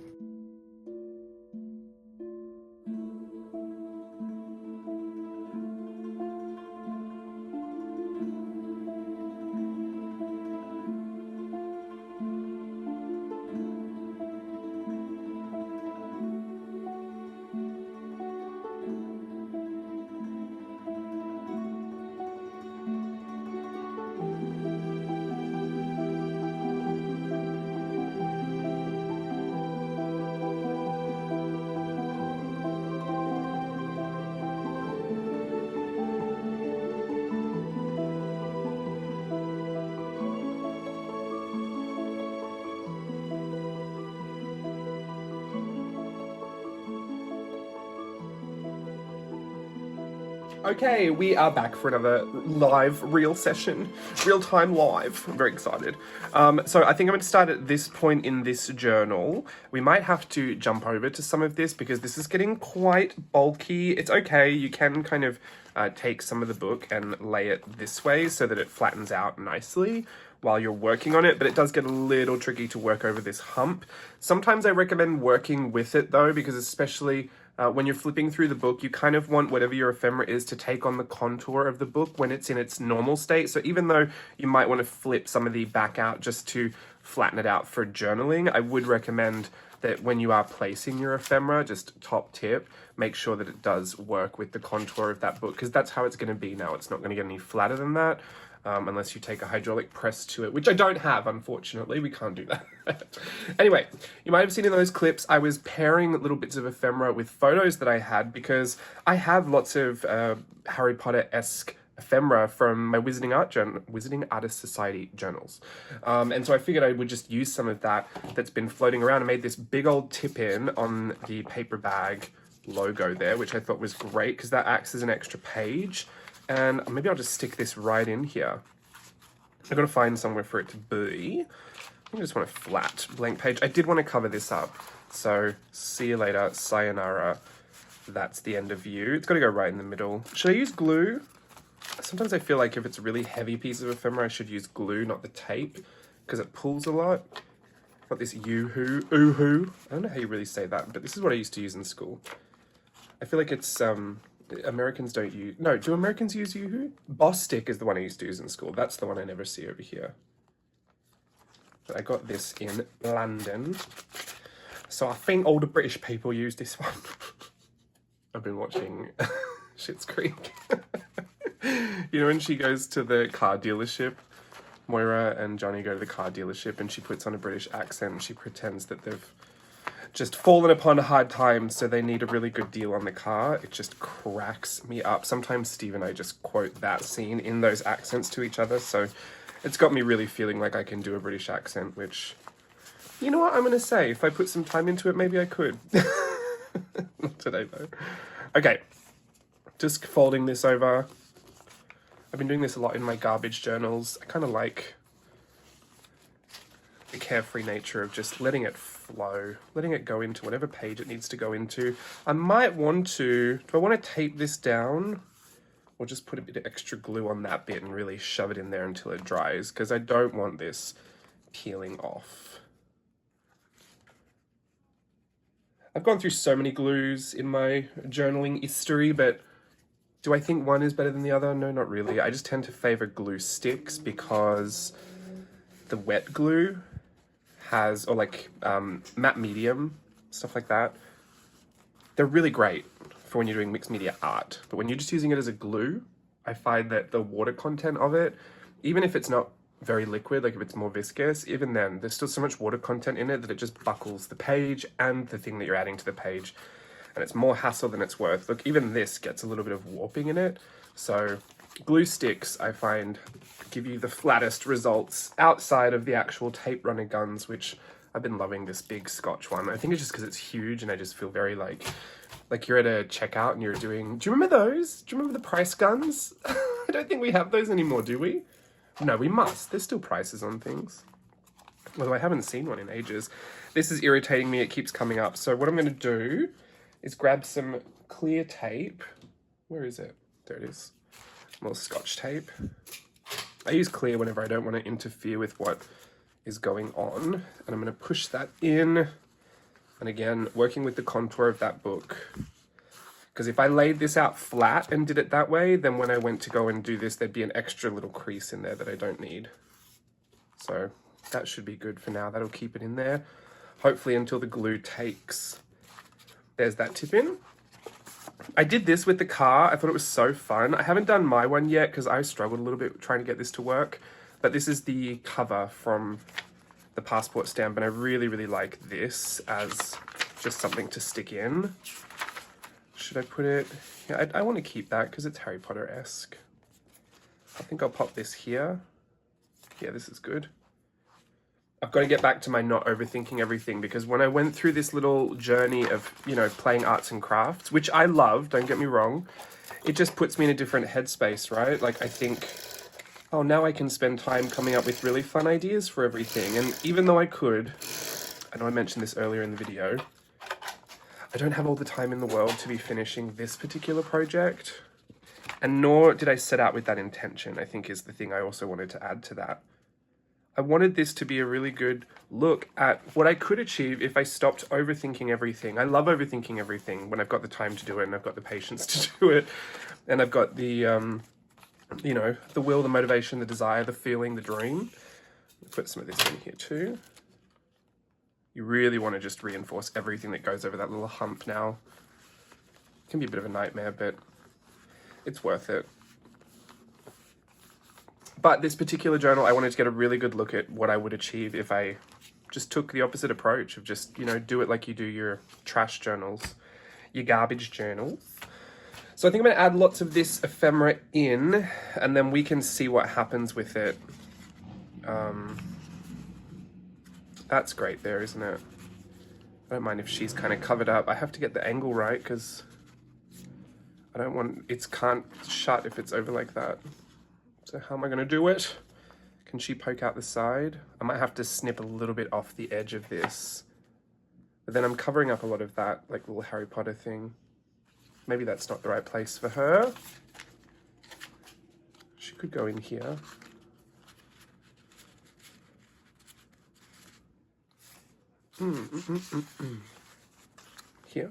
Okay, we are back for another live real session, real-time live. I'm very excited. So I think I'm going to start at this point in this journal. We might have to jump over to some of this because this is getting quite bulky. It's okay, you can kind of take some of the book and lay it this way so that it flattens out nicely. while you're working on it, but it does get a little tricky to work over this hump. Sometimes I recommend working with it though, because especially when you're flipping through the book, you kind of want whatever your ephemera is to take on the contour of the book when it's in its normal state. So even though you might want to flip some of the back out just to flatten it out for journaling, I would recommend that when you are placing your ephemera, just top tip, make sure that it does work with the contour of that book, because that's how it's going to be now. It's not going to get any flatter than that, unless you take a hydraulic press to it, which I don't have, unfortunately. We can't do that. Anyway, you might have seen in those clips, I was pairing little bits of ephemera with photos that I had, because I have lots of Harry Potter-esque ephemera from my Wizarding Artist Society journals. And so I figured I would just use some of that that's been floating around and made this big old tip-in on the paper bag logo there, which I thought was great because that acts as an extra page. And maybe I'll just stick this right in here. I've got to find somewhere for it to be. I just want a flat blank page. I did want to cover this up. So see you later, sayonara. That's the end of you. It's got to go right in the middle. Should I use glue? Sometimes I feel like if it's a really heavy piece of ephemera, I should use glue, not the tape, because it pulls a lot. Got this yoo-hoo, ooh-hoo. I don't know how you really say that, but this is what I used to use in school. I feel like it's, Americans don't use, no, do Americans use yoo-hoo? Boss stick is the one I used to use in school. That's the one I never see over here. But I got this in London. So I think all the British people use this one. I've been watching Schitt's Creek. You know when she goes to the car dealership, Moira and Johnny go to the car dealership and she puts on a British accent and she pretends that they've just fallen upon hard times, so they need a really good deal on the car. It just cracks me up. Sometimes Steve and I just quote that scene in those accents to each other, so it's got me really feeling like I can do a British accent, which, you know what I'm going to say? If I put some time into it, maybe I could. Not today, though. Okay, just folding this over. I've been doing this a lot in my garbage journals. I kind of like the carefree nature of just letting it flow, letting it go into whatever page it needs to go into. I might want to, do I want to tape this down or just put a bit of extra glue on that bit and really shove it in there until it dries? Because I don't want this peeling off. I've gone through so many glues in my journaling history, but do I think one is better than the other? No, not really. I just tend to favor glue sticks because the wet glue has, or like matte medium, stuff like that, they're really great for when you're doing mixed media art. But when you're just using it as a glue, I find that the water content of it, even if it's not very liquid, like if it's more viscous, even then, there's still so much water content in it that it just buckles the page and the thing that you're adding to the page. And it's more hassle than it's worth. Look, even this gets a little bit of warping in it. So glue sticks, I find, give you the flattest results outside of the actual tape runner guns, which I've been loving this big Scotch one. I think it's just because it's huge and I just feel very like you're at a checkout and you're doing, do you remember those? Do you remember the price guns? I don't think we have those anymore, do we? No, we must. There's still prices on things. Although I haven't seen one in ages. This is irritating me. It keeps coming up. So what I'm going to do is grab some clear tape. Where is it? There it is. More Scotch tape. I use clear whenever I don't want to interfere with what is going on. And I'm going to push that in. And again, working with the contour of that book. Because if I laid this out flat and did it that way, then when I went to go and do this, there'd be an extra little crease in there that I don't need. So that should be good for now. That'll keep it in there. Hopefully until the glue takes. There's that tip in. I did this with the car. I thought it was so fun. I haven't done my one yet because I struggled a little bit trying to get this to work. But this is the cover from the passport stamp, and I really, really like this as just something to stick in. Should I put it? Yeah, I want to keep that because it's Harry Potter-esque. I think I'll pop this here. Yeah, this is good. I've got to get back to my not overthinking everything, because when I went through this little journey of, you know, playing arts and crafts, which I love, don't get me wrong, it just puts me in a different headspace, right? Like I think, oh, now I can spend time coming up with really fun ideas for everything. And even though I could, I know I mentioned this earlier in the video, I don't have all the time in the world to be finishing this particular project. And nor did I set out with that intention, I think is the thing I also wanted to add to that. I wanted this to be a really good look at what I could achieve if I stopped overthinking everything. I love overthinking everything when I've got the time to do it and I've got the patience to do it. And I've got the, you know, the will, the motivation, the desire, the feeling, the dream. Put some of this in here too. You really want to just reinforce everything that goes over that little hump now. It can be a bit of a nightmare, but it's worth it. But this particular journal, I wanted to get a really good look at what I would achieve if I just took the opposite approach of just, you know, do it like you do your trash journals, your garbage journals. So I think I'm going to add lots of this ephemera in, and then we can see what happens with it. That's great there, isn't it? I don't mind if she's kind of covered up. I have to get the angle right because I don't want, it can't shut if it's over like that. So how am I going to do it? Can she poke out the side? I might have to snip a little bit off the edge of this. But then I'm covering up a lot of that, like little Harry Potter thing. Maybe that's not the right place for her. She could go in here. Here.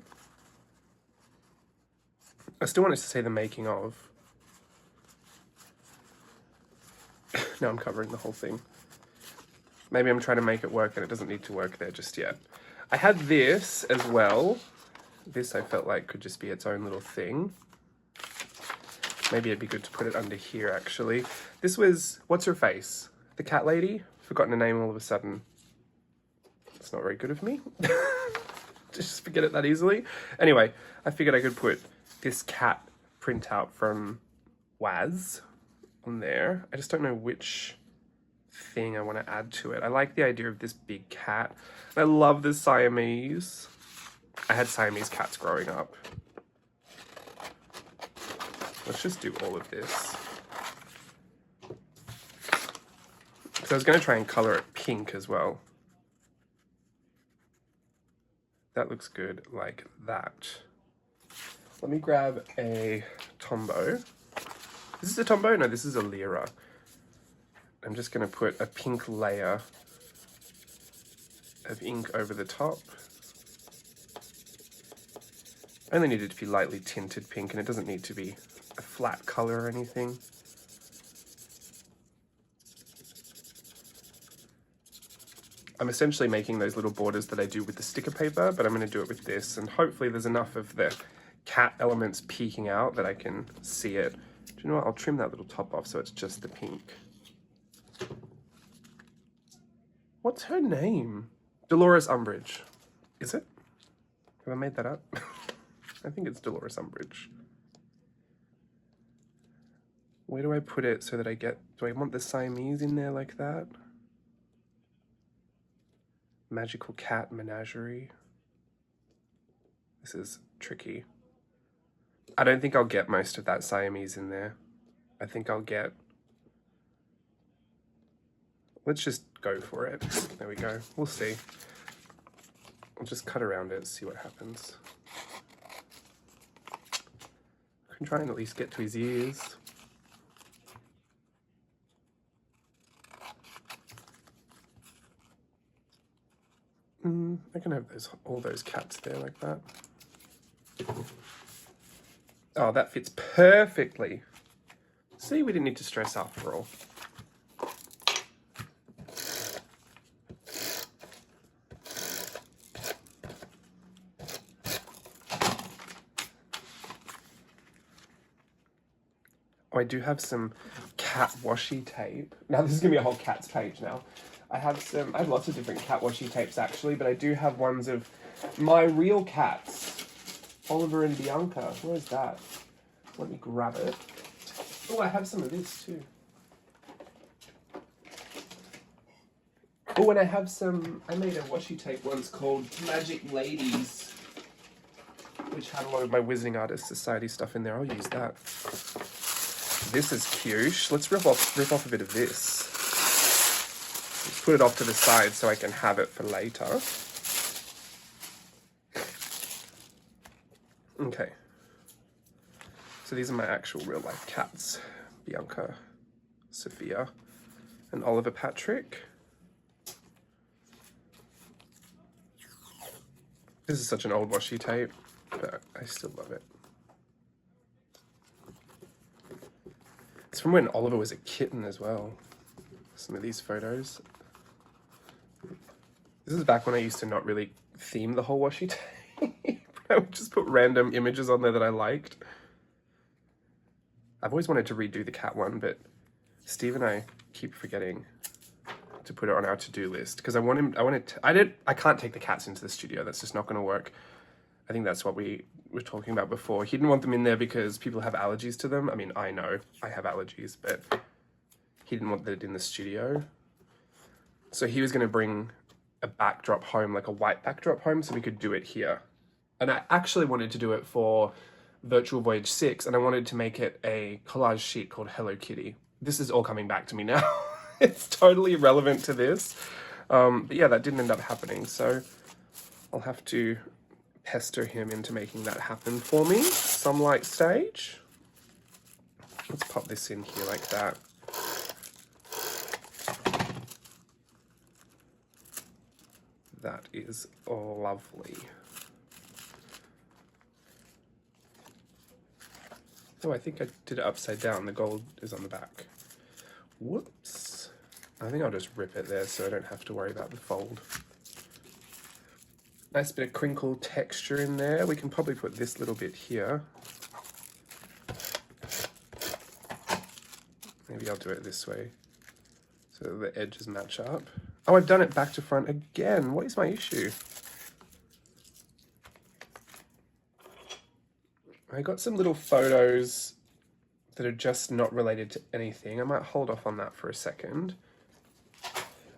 I still wanted to say the making of. Now I'm covering the whole thing. Maybe I'm trying to make it work and it doesn't need to work there just yet. I had this as well. This I felt like could just be its own little thing. Maybe it'd be good to put it under here actually. This was, what's her face? The cat lady? Forgotten her name all of a sudden. It's not very good of me. Just forget it that easily. Anyway, I figured I could put this cat printout from Waz on there. I just don't know which thing I want to add to it. I like the idea of this big cat. I love the Siamese. I had Siamese cats growing up. Let's just do all of this. So I was going to try and color it pink as well. That looks good like that. Let me grab a Tombow. Is this a Tombow? No, this is a Lyra. I'm just going to put a pink layer of ink over the top. I only need it to be lightly tinted pink, and it doesn't need to be a flat color or anything. I'm essentially making those little borders that I do with the sticker paper, but I'm going to do it with this, and hopefully there's enough of the cat elements peeking out that I can see it. Do you know what? I'll trim that little top off so it's just the pink. What's her name? Dolores Umbridge. Is it? Have I made that up? I think it's Dolores Umbridge. Where do I put it so that I get... Do I want the Siamese in there like that? Magical cat menagerie. This is tricky. I don't think I'll get most of that Siamese in there. I think I'll get... Let's just go for it. There we go. We'll see. I'll just cut around it, see what happens. I can try and at least get to his ears. I can have all those cats there like that. Oh, that fits perfectly. See, we didn't need to stress after all. Oh, I do have some cat washi tape. Now this is gonna be a whole cats page now. I have lots of different cat washi tapes actually, but I do have ones of my real cats, Oliver and Bianca. Where's that? Let me grab it. Oh, I have some of this too. Oh, and I have some, I made a washi tape once called Magic Ladies, which had a lot of my Wizarding Artists Society stuff in there. I'll use that. This is cute. Let's rip off a bit of this. Let's put it off to the side so I can have it for later. Okay. So these are my actual real life cats. Bianca, Sophia, and Oliver Patrick. This is such an old washi tape, but I still love it. It's from when Oliver was a kitten as well. Some of these photos. This is back when I used to not really theme the whole washi tape. I would just put random images on there that I liked. I've always wanted to redo the cat one, but Steve and I keep forgetting to put it on our to-do list because I can't take the cats into the studio. That's just not going to work. I think that's what we were talking about before. He didn't want them in there because people have allergies to them. I mean, I know I have allergies, but he didn't want that in the studio. So he was going to bring a backdrop home, like a white backdrop home, so we could do it here. And I actually wanted to do it for Virtual Voyage 6, and I wanted to make it a collage sheet called Hello Kitty. This is all coming back to me now. It's totally irrelevant to this. But yeah, that didn't end up happening, so I'll have to pester him into making that happen for me some like stage. Let's pop this in here like that. That is lovely. Oh, I think I did it upside down. The gold is on the back. Whoops. I think I'll just rip it there so I don't have to worry about the fold. Nice bit of crinkle texture in there. We can probably put this little bit here. Maybe I'll do it this way so the edges match up. Oh, I've done it back to front again. What is my issue? I got some little photos that are just not related to anything. I might hold off on that for a second.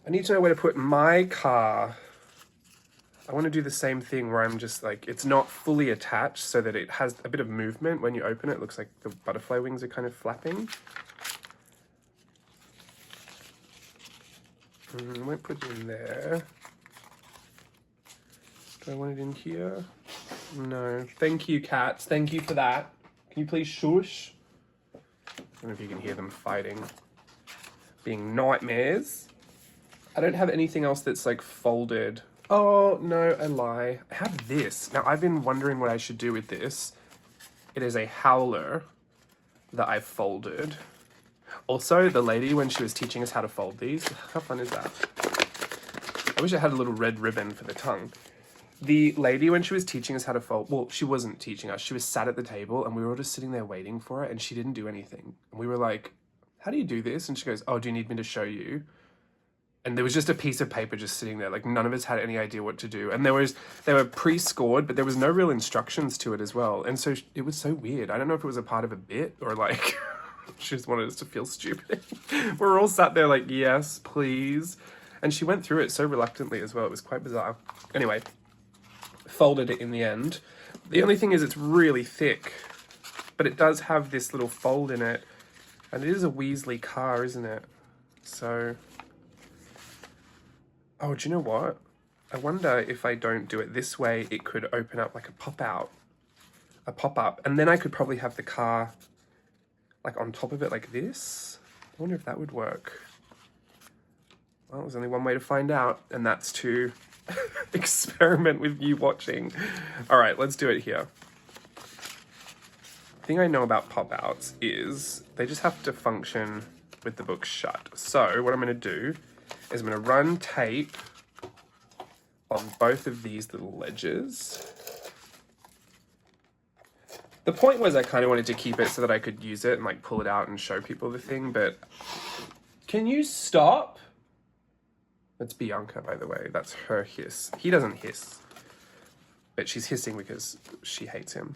I need to know where to put my car. I want to do the same thing where I'm just like, it's not fully attached so that it has a bit of movement. When you open it, it looks like the butterfly wings are kind of flapping. I might put it in there. Do I want it in here? No. Thank you, cats. Thank you for that. Can you please shush? I don't know if you can hear them fighting. Being nightmares. I don't have anything else that's like folded. Oh, no, I lie. I have this. Now, I've been wondering what I should do with this. It is a howler that I folded. Also, the lady, when she was teaching us how to fold these, how fun is that? I wish I had a little red ribbon for the tongue. The lady, when she was teaching us how to fold, well, she wasn't teaching us. She was sat at the table and we were all just sitting there waiting for it and she didn't do anything. And we were like, how do you do this? And she goes, oh, do you need me to show you? And there was just a piece of paper just sitting there. Like none of us had any idea what to do. And they were pre-scored, but there was no real instructions to it as well. And so it was so weird. I don't know if it was a part of a bit or like she just wanted us to feel stupid. We're all sat there like, yes, please. And she went through it so reluctantly as well. It was quite bizarre. Anyway, folded it in the end. The only thing is it's really thick, but it does have this little fold in it. And it is a Weasley car, isn't it? So... oh, do you know what? I wonder if I don't do it this way, it could open up like a pop-up. And then I could probably have the car like on top of it like this. I wonder if that would work. Well, there's only one way to find out, and that's to experiment with you watching. All right, let's do it here. The thing I know about pop-outs is they just have to function with the book shut. So what I'm going to do is I'm going to run tape on both of these little ledges. The point was I kind of wanted to keep it so that I could use it and like pull it out and show people the thing, but can you stop? That's Bianca, by the way. That's her hiss. He doesn't hiss, but she's hissing because she hates him.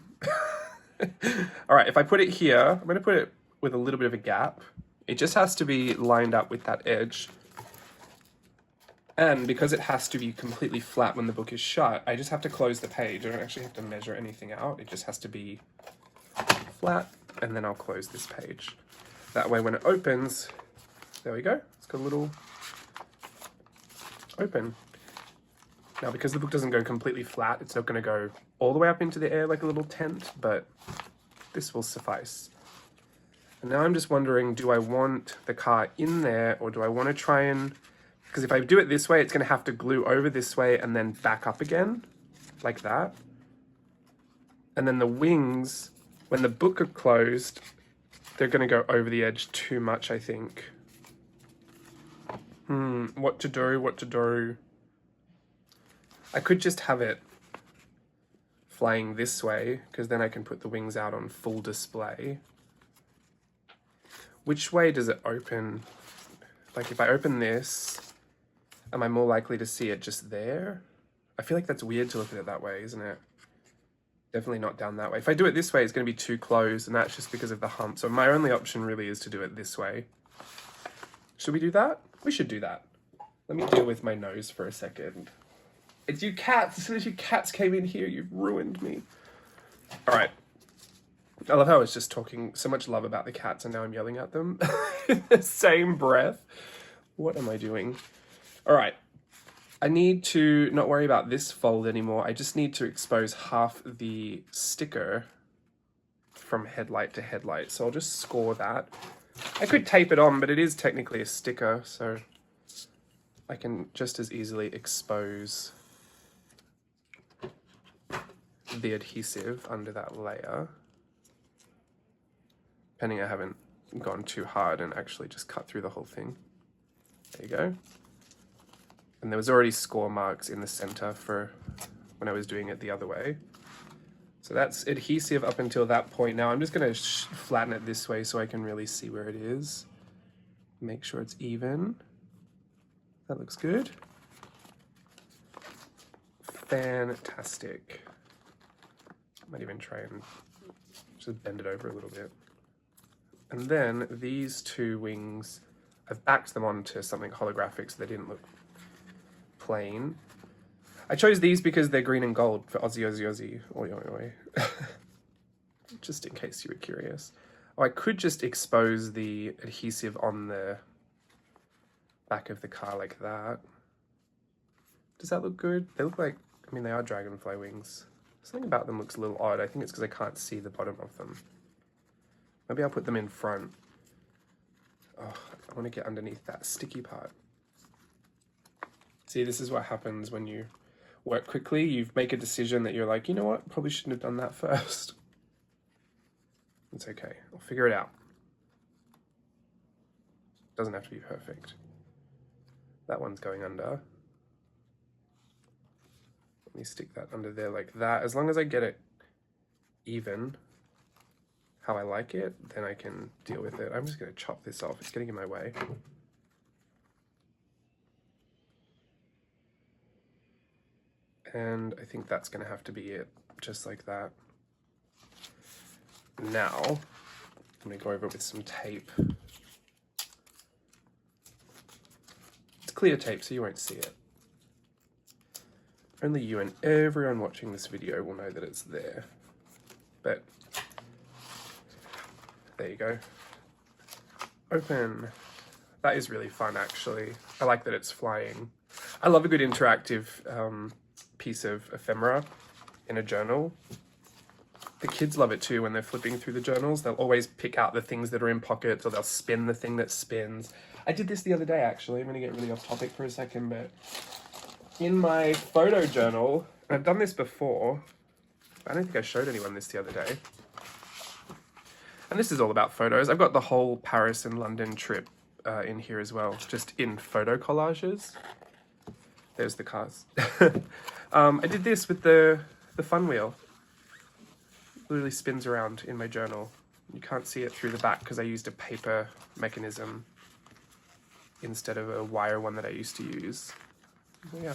All right, if I put it here, I'm going to put it with a little bit of a gap. It just has to be lined up with that edge. And because it has to be completely flat when the book is shut, I just have to close the page. I don't actually have to measure anything out. It just has to be flat, and then I'll close this page. That way when it opens, there we go. It's got a little open. Now, because the book doesn't go completely flat, it's not going to go all the way up into the air like a little tent, but this will suffice. And now I'm just wondering, do I want the car in there, or do I want to try and... because if I do it this way, it's going to have to glue over this way and then back up again. like that. And then the wings, when the book are closed, they're going to go over the edge too much, I think. What to do? I could just have it flying this way, because then I can put the wings out on full display. Which way does it open? Like if I open this, am I more likely to see it just there? I feel like that's weird to look at it that way, isn't it? Definitely not down that way. If I do it this way, it's going to be too close, and that's just because of the hump. So my only option really is to do it this way. Should we do that? We should do that. Let me deal with my nose for a second. It's you cats. As soon as you cats came in here, you've ruined me. All right. I love how I was just talking so much love about the cats, and now I'm yelling at them in the same breath. What am I doing? All right. I need to not worry about this fold anymore. I just need to expose half the sticker from headlight to headlight. So I'll just score that. I could tape it on, but it is technically a sticker, so I can just as easily expose the adhesive under that layer. Depending I haven't gone too hard and actually just cut through the whole thing. There you go. And there was already score marks in the center for when I was doing it the other way. So that's adhesive up until that point. Now I'm just going to flatten it this way so I can really see where it is. Make sure it's even. That looks good. Fantastic. Might even try and just bend it over a little bit. And then these two wings, I've backed them onto something holographic so they didn't look plain. I chose these because they're green and gold for Aussie, Aussie, Aussie. Oi, oi, oi. Just in case you were curious. Oh, I could just expose the adhesive on the back of the car like that. Does that look good? They look like, I mean, they are dragonfly wings. Something about them looks a little odd. I think it's because I can't see the bottom of them. Maybe I'll put them in front. Oh, I want to get underneath that sticky part. See, this is what happens when you work quickly. You make a decision that you're like, you know what, probably shouldn't have done that first. It's okay, I'll figure it out. Doesn't have to be perfect. That one's going under. Let me stick that under there like that. As long as I get it even, how I like it, then I can deal with it. I'm just gonna chop this off, it's getting in my way. And I think that's gonna have to be it, just like that. Now, I'm gonna go over it with some tape. It's clear tape, so you won't see it. Only you and everyone watching this video will know that it's there. But, there you go. Open. That is really fun, actually. I like that it's flying. I love a good interactive piece of ephemera in a journal. The kids love it too when they're flipping through the journals. They'll always pick out the things that are in pockets, or they'll spin the thing that spins. I did this the other day, actually. I'm going to get really off topic for a second, but in my photo journal, and I've done this before, I don't think I showed anyone this the other day. And this is all about photos. I've got the whole Paris and London trip in here as well, just in photo collages. There's the cars. I did this with the fun wheel. It literally spins around in my journal. You can't see it through the back because I used a paper mechanism instead of a wire one that I used to use. But yeah,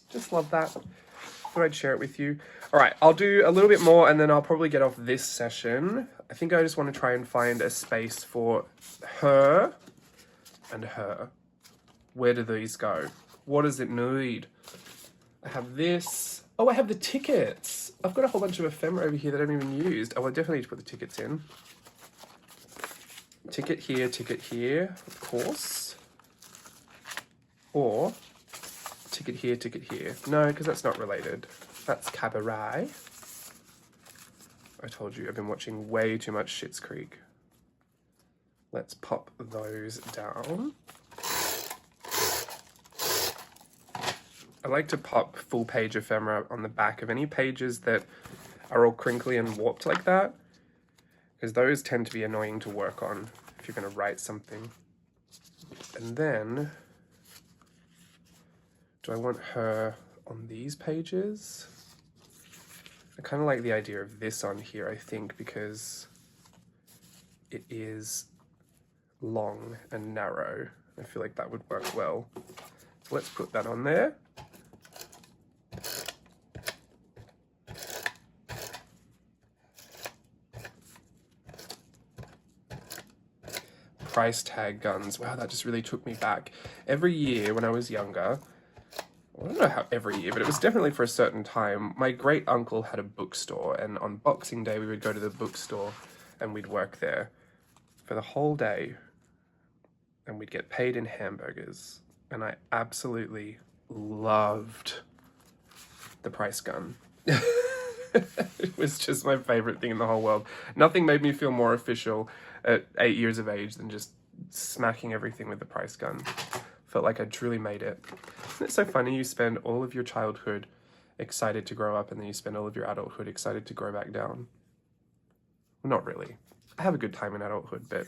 just love that. Thought I'd share it with you. All right, I'll do a little bit more and then I'll probably get off this session. I think I just want to try and find a space for her and her. Where do these go? What does it need? I have this. Oh, I have the tickets. I've got a whole bunch of ephemera over here that I haven't even used. Oh, I definitely need to put the tickets in. Ticket here, of course. Or ticket here. No, because that's not related. That's cabaret. I told you I've been watching way too much Schitt's Creek. Let's pop those down. I like to pop full page ephemera on the back of any pages that are all crinkly and warped like that, because those tend to be annoying to work on if you're going to write something. And then, do I want her on these pages? I kind of like the idea of this on here, I think, because it is long and narrow. I feel like that would work well. So let's put that on there. Price tag guns. Wow, that just really took me back. Every year when I was younger, I don't know how every year, but it was definitely for a certain time, my great uncle had a bookstore, and on Boxing Day we would go to the bookstore and we'd work there for the whole day, and we'd get paid in hamburgers. And I absolutely loved the price gun. It was just my favorite thing in the whole world. Nothing made me feel more official at 8 years of age than just smacking everything with the price gun. Felt like I truly made it. Isn't it so funny? You spend all of your childhood excited to grow up, and then you spend all of your adulthood excited to grow back down. Well, not really. I have a good time in adulthood, but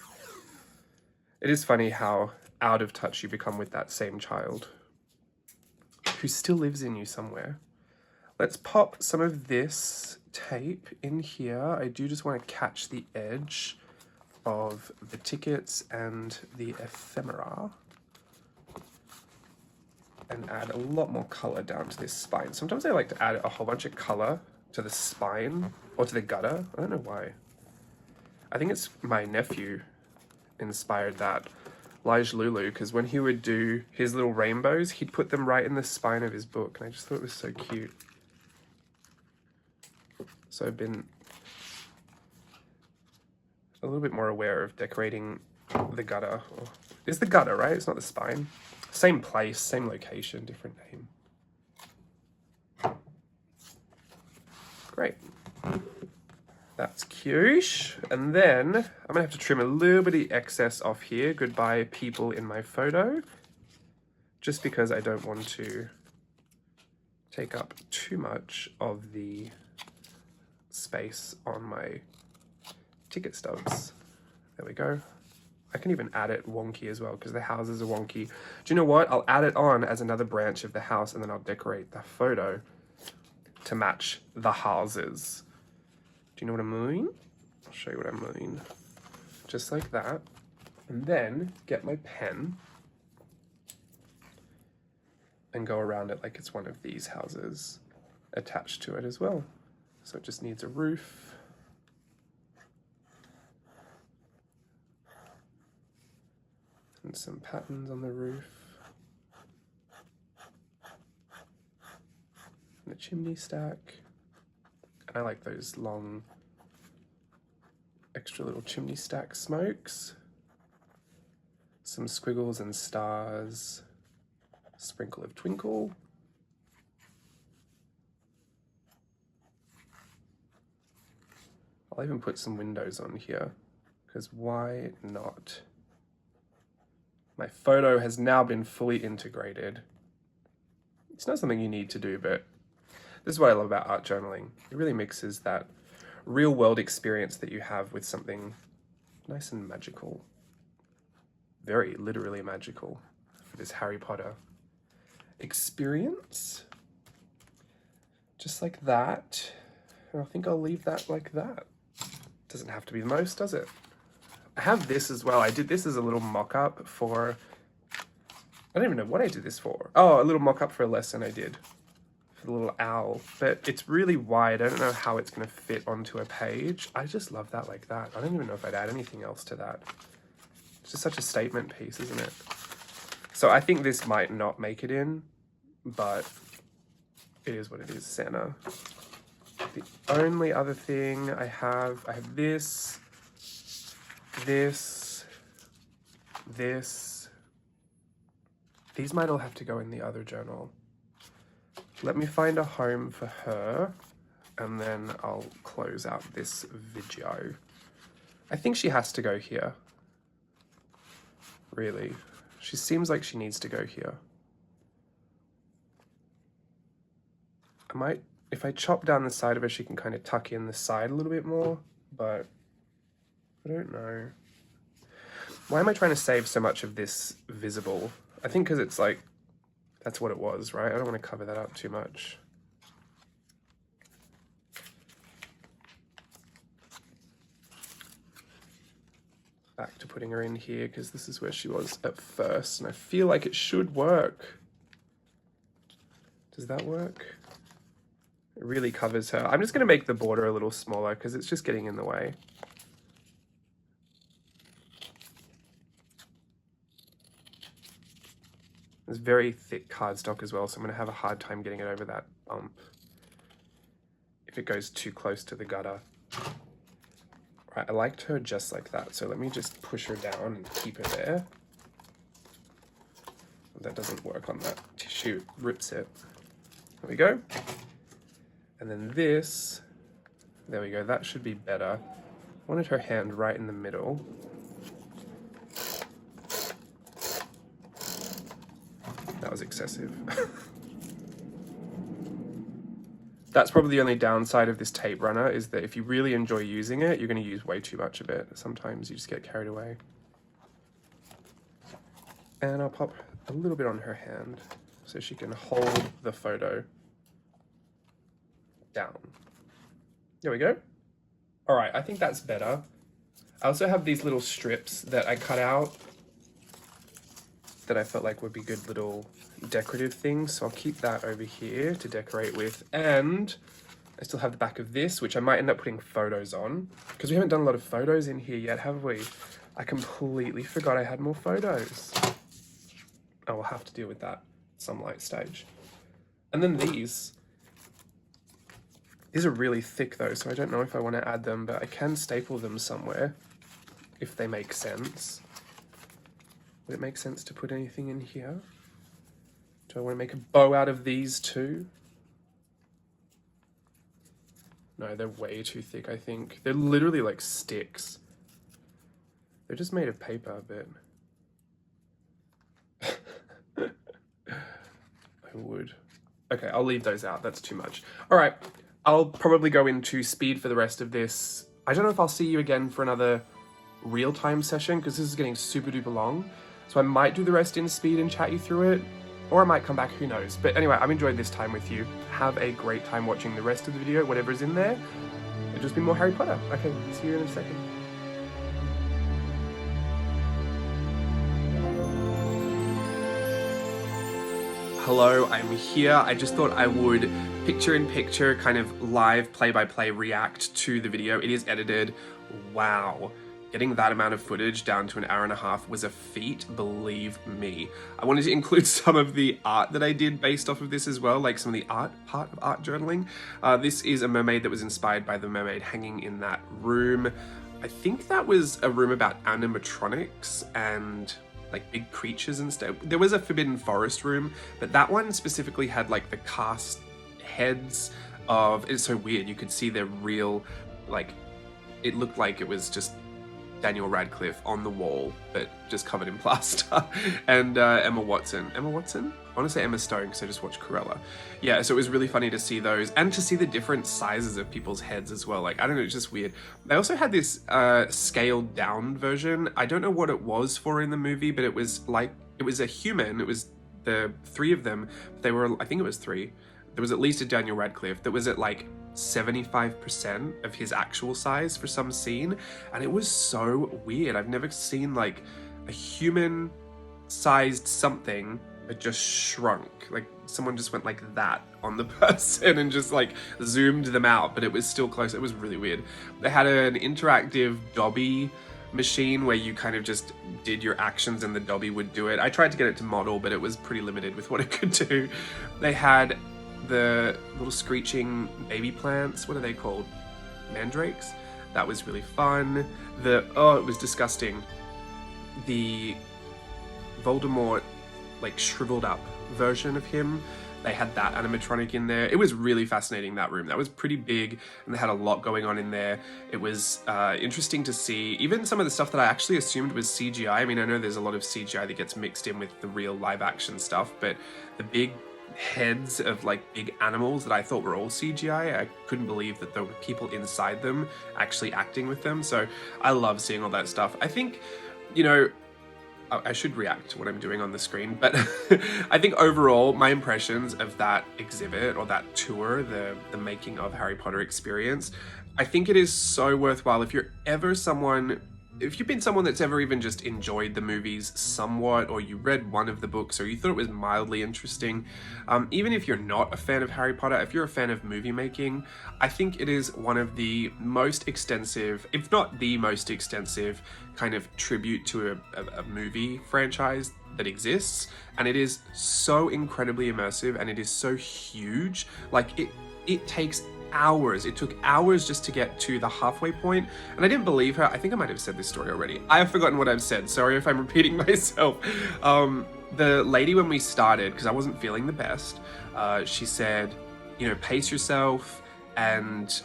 it is funny how out of touch you become with that same child who still lives in you somewhere. Let's pop some of this tape in here. I do just want to catch the edge of the tickets and the ephemera and add a lot more color down to this spine. Sometimes I like to add a whole bunch of color to the spine or to the gutter. I don't know why. I think it's my nephew inspired that, Lige Lulu, because when he would do his little rainbows, he'd put them right in the spine of his book, and I just thought it was so cute. So I've been a little bit more aware of decorating the gutter. Oh, it's the gutter, right? It's not the spine. Same place, same location, different name. Great. That's cute. And then I'm gonna have to trim a little bit of excess off here. Goodbye people in my photo. Just because I don't want to take up too much of the space on my ticket stubs. There we go. I can even add it wonky as well because the houses are wonky. Do you know what? I'll add it on as another branch of the house, and then I'll decorate the photo to match the houses. Do you know what I mean? I'll show you what I mean. Just like that. And then get my pen and go around it like it's one of these houses attached to it as well. So it just needs a roof. And some patterns on the roof. And a chimney stack. And I like those long, extra little chimney stack smokes. Some squiggles and stars. Sprinkle of twinkle. I'll even put some windows on here, because why not? My photo has now been fully integrated. It's not something you need to do, but this is what I love about art journaling. It really mixes that real world experience that you have with something nice and magical. Very literally magical for this Harry Potter experience. Just like that. And I think I'll leave that like that. Doesn't have to be the most, does it? I have this as well. I did this as a little mock-up for, I don't even know what I did this for. Oh, a little mock-up for a lesson I did for the little owl. But it's really wide. I don't know how it's going to fit onto a page. I just love that like that. I don't even know if I'd add anything else to that. It's just such a statement piece, isn't it? So I think this might not make it in, but it is what it is, Santa. The only other thing I have this. These might all have to go in the other journal. Let me find a home for her, and then I'll close out this video. I think she has to go here. Really. She seems like she needs to go here. I might, if I chop down the side of her, she can kind of tuck in the side a little bit more, but I don't know. Why am I trying to save so much of this visible? I think because it's like, that's what it was, right? I don't want to cover that up too much. Back to putting her in here because this is where she was at first, and I feel like it should work. Does that work? It really covers her. I'm just going to make the border a little smaller because it's just getting in the way. It's very thick cardstock as well, so I'm going to have a hard time getting it over that bump if it goes too close to the gutter. Right, I liked her just like that, so let me just push her down and keep her there. That doesn't work on that tissue, it rips it. There we go. And then this, there we go, that should be better. I wanted her hand right in the middle. That was excessive. That's probably the only downside of this tape runner, is that if you really enjoy using it, you're going to use way too much of it. Sometimes you just get carried away. And I'll pop a little bit on her hand so she can hold the photo down. There we go. All right, I think that's better. I also have these little strips that I cut out that I felt like would be good little decorative things. So I'll keep that over here to decorate with. And I still have the back of this, which I might end up putting photos on because we haven't done a lot of photos in here yet, have we? I completely forgot I had more photos. I will have to deal with that at some light stage. And then these are really thick though, so I don't know if I want to add them, but I can staple them somewhere if they make sense. Would it make sense to put anything in here? Do I want to make a bow out of these too? No, they're way too thick, I think. They're literally like sticks. They're just made of paper, but I would. Okay, I'll leave those out. That's too much. All right, I'll probably go into speed for the rest of this. I don't know if I'll see you again for another real-time session because this is getting super duper long. So I might do the rest in speed and chat you through it, or I might come back, who knows. But anyway, I've enjoyed this time with you. Have a great time watching the rest of the video, whatever's in there. It'll just be more Harry Potter. Okay, see you in a second. Hello, I'm here. I just thought I would picture-in-picture, kind of live play-by-play react to the video. It is edited. Wow. Getting that amount of footage down to an hour and a half was a feat, believe me. I wanted to include some of the art that I did based off of this as well, like some of the art part of art journaling. This is a mermaid that was inspired by the mermaid hanging in that room. I think that was a room about animatronics and like big creatures and stuff. There was a Forbidden Forest room, but that one specifically had like the cast heads of, it's so weird, you could see their real, like, it looked like it was just Daniel Radcliffe on the wall, but just covered in plaster. And Emma Watson. Emma Watson? I want to say Emma Stone because I just watched Cruella. Yeah, so it was really funny to see those and to see the different sizes of people's heads as well. Like, I don't know, it's just weird. They also had this scaled down version. I don't know what it was for in the movie, but it was like, it was a human. It was the three of them. They were, I think it was three. There was at least a Daniel Radcliffe that was at like 75% of his actual size for some scene, and it was so weird. I've never seen like a human sized something that just shrunk, like someone just went like that on the person and just like zoomed them out, but it was still close. It was really weird. They had an interactive Dobby machine where you kind of just did your actions and the Dobby would do it. I tried to get it to model, but it was pretty limited with what it could do. They had the little screeching baby plants, what are they called? Mandrakes? That was really fun. Oh, it was disgusting. The Voldemort, like, shriveled up version of him, they had that animatronic in there. It was really fascinating, that room. That was pretty big, and they had a lot going on in there. It was interesting to see, even some of the stuff that I actually assumed was CGI. I mean, I know there's a lot of CGI that gets mixed in with the real live action stuff, but the big heads of like big animals that I thought were all CGI. I couldn't believe that there were people inside them actually acting with them. So I love seeing all that stuff. I think, you know, I should react to what I'm doing on the screen, but I think overall my impressions of that exhibit or that tour, the making of Harry Potter experience, I think it is so worthwhile if you're ever someone, if you've been someone that's ever even just enjoyed the movies somewhat, or you read one of the books, or you thought it was mildly interesting, even if you're not a fan of Harry Potter, if you're a fan of movie making, I think it is one of the most extensive, if not the most extensive, kind of tribute to a movie franchise that exists, and it is so incredibly immersive, and it is so huge. Like it takes hours. It took hours just to get to the halfway point, and I didn't believe her. I think I might have said this story already. I have forgotten what I've said. Sorry if I'm repeating myself. The lady, when we started, because I wasn't feeling the best, she said, you know, pace yourself, and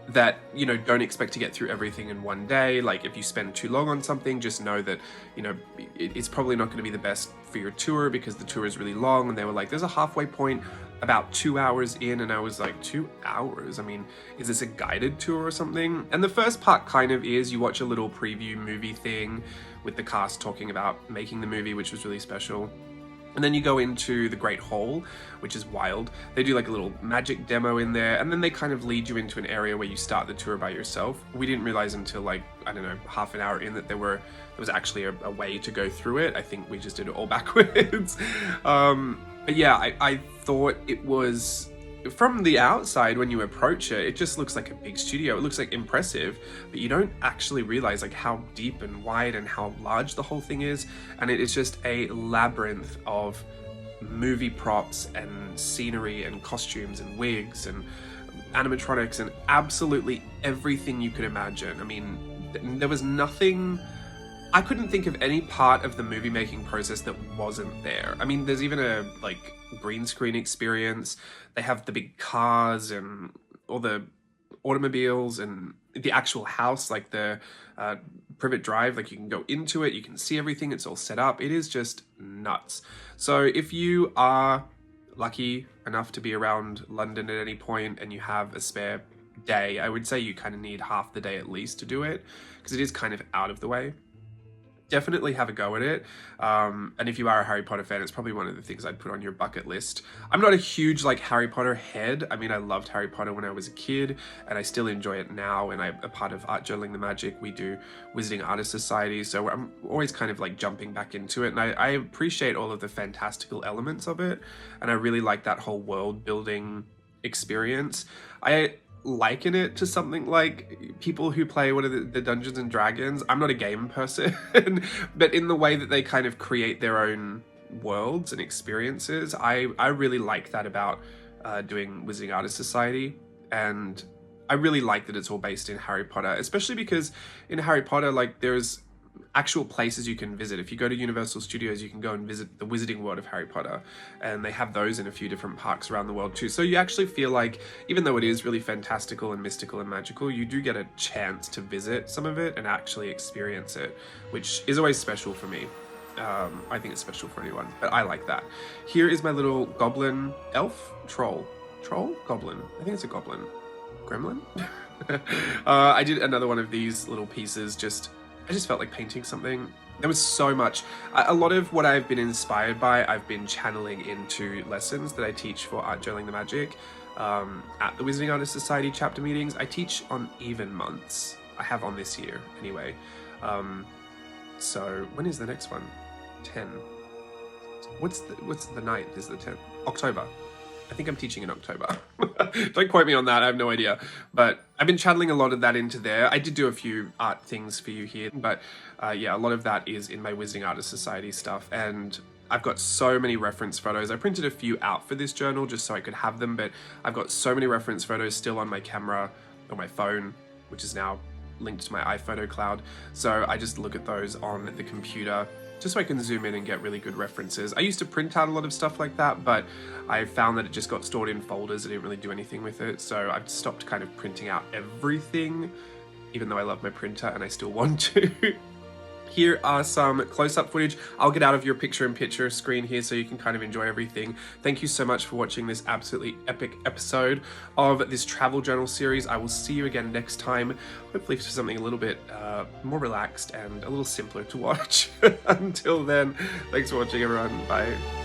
that, you know, don't expect to get through everything in one day. Like, if you spend too long on something, just know that, you know, it's probably not going to be the best for your tour because the tour is really long. And they were like, there's a halfway point about 2 hours in, and I was like, 2 hours? I mean, is this a guided tour or something? And the first part kind of is, you watch a little preview movie thing with the cast talking about making the movie, which was really special. And then you go into the Great Hall, which is wild. They do like a little magic demo in there, and then they kind of lead you into an area where you start the tour by yourself. We didn't realize until like, I don't know, half an hour in that there was actually a way to go through it. I think we just did it all backwards. But yeah, I thought it was, from the outside when you approach it, it just looks like a big studio. It looks like impressive, but you don't actually realize like how deep and wide and how large the whole thing is. And it is just a labyrinth of movie props and scenery and costumes and wigs and animatronics and absolutely everything you could imagine. I mean, there was nothing, I couldn't think of any part of the movie making process that wasn't there. I mean, there's even a like green screen experience. They have the big cars and all the automobiles and the actual house, like the Privet Drive, like you can go into it, you can see everything, it's all set up. It is just nuts. So if you are lucky enough to be around London at any point and you have a spare day, I would say you kind of need half the day at least to do it, because it is kind of out of the way. Definitely have a go at it. And if you are a Harry Potter fan, it's probably one of the things I'd put on your bucket list. I'm not a huge like Harry Potter head. I mean, I loved Harry Potter when I was a kid, and I still enjoy it now. And I'm a part of Art Journaling the Magic. We do Wizarding Artist Society, so I'm always kind of like jumping back into it. And I appreciate all of the fantastical elements of it, and I really like that whole world building experience. I liken it to something like people who play what are the Dungeons and Dragons. I'm not a game person, but in the way that they kind of create their own worlds and experiences, I really like that about doing Wizarding Artist Society. And I really like that it's all based in Harry Potter, especially because in Harry Potter, like, there's actual places you can visit. If you go to Universal Studios, you can go and visit the Wizarding World of Harry Potter, and they have those in a few different parks around the world too. So you actually feel like, even though it is really fantastical and mystical and magical, you do get a chance to visit some of it and actually experience it, which is always special for me. I think it's special for anyone, but I like that. Here is my little goblin elf, troll, goblin. I think it's a goblin. Gremlin? I did another one of these little pieces, I just felt like painting something. There was so much. A lot of what I've been inspired by, I've been channeling into lessons that I teach for Art Journaling the Magic at the Wizarding Artist Society chapter meetings. I teach on even months. I have on this year, anyway. So when is the next one? 10. What's the 9th? Is the 10th? October. I think I'm teaching in October. Don't quote me on that, I have no idea. But I've been channeling a lot of that into there. I did do a few art things for you here, but yeah, a lot of that is in my Wizarding Artist Society stuff. And I've got so many reference photos. I printed a few out for this journal just so I could have them, but I've got so many reference photos still on my camera or my phone, which is now linked to my iPhoto cloud. So I just look at those on the computer just so I can zoom in and get really good references. I used to print out a lot of stuff like that, but I found that it just got stored in folders. I didn't really do anything with it. So I've stopped kind of printing out everything, even though I love my printer and I still want to. Here are some close-up footage. I'll get out of your picture-in-picture screen here so you can kind of enjoy everything. Thank you so much for watching this absolutely epic episode of this travel journal series. I will see you again next time, hopefully for something a little bit more relaxed and a little simpler to watch. Until then, thanks for watching, everyone. Bye.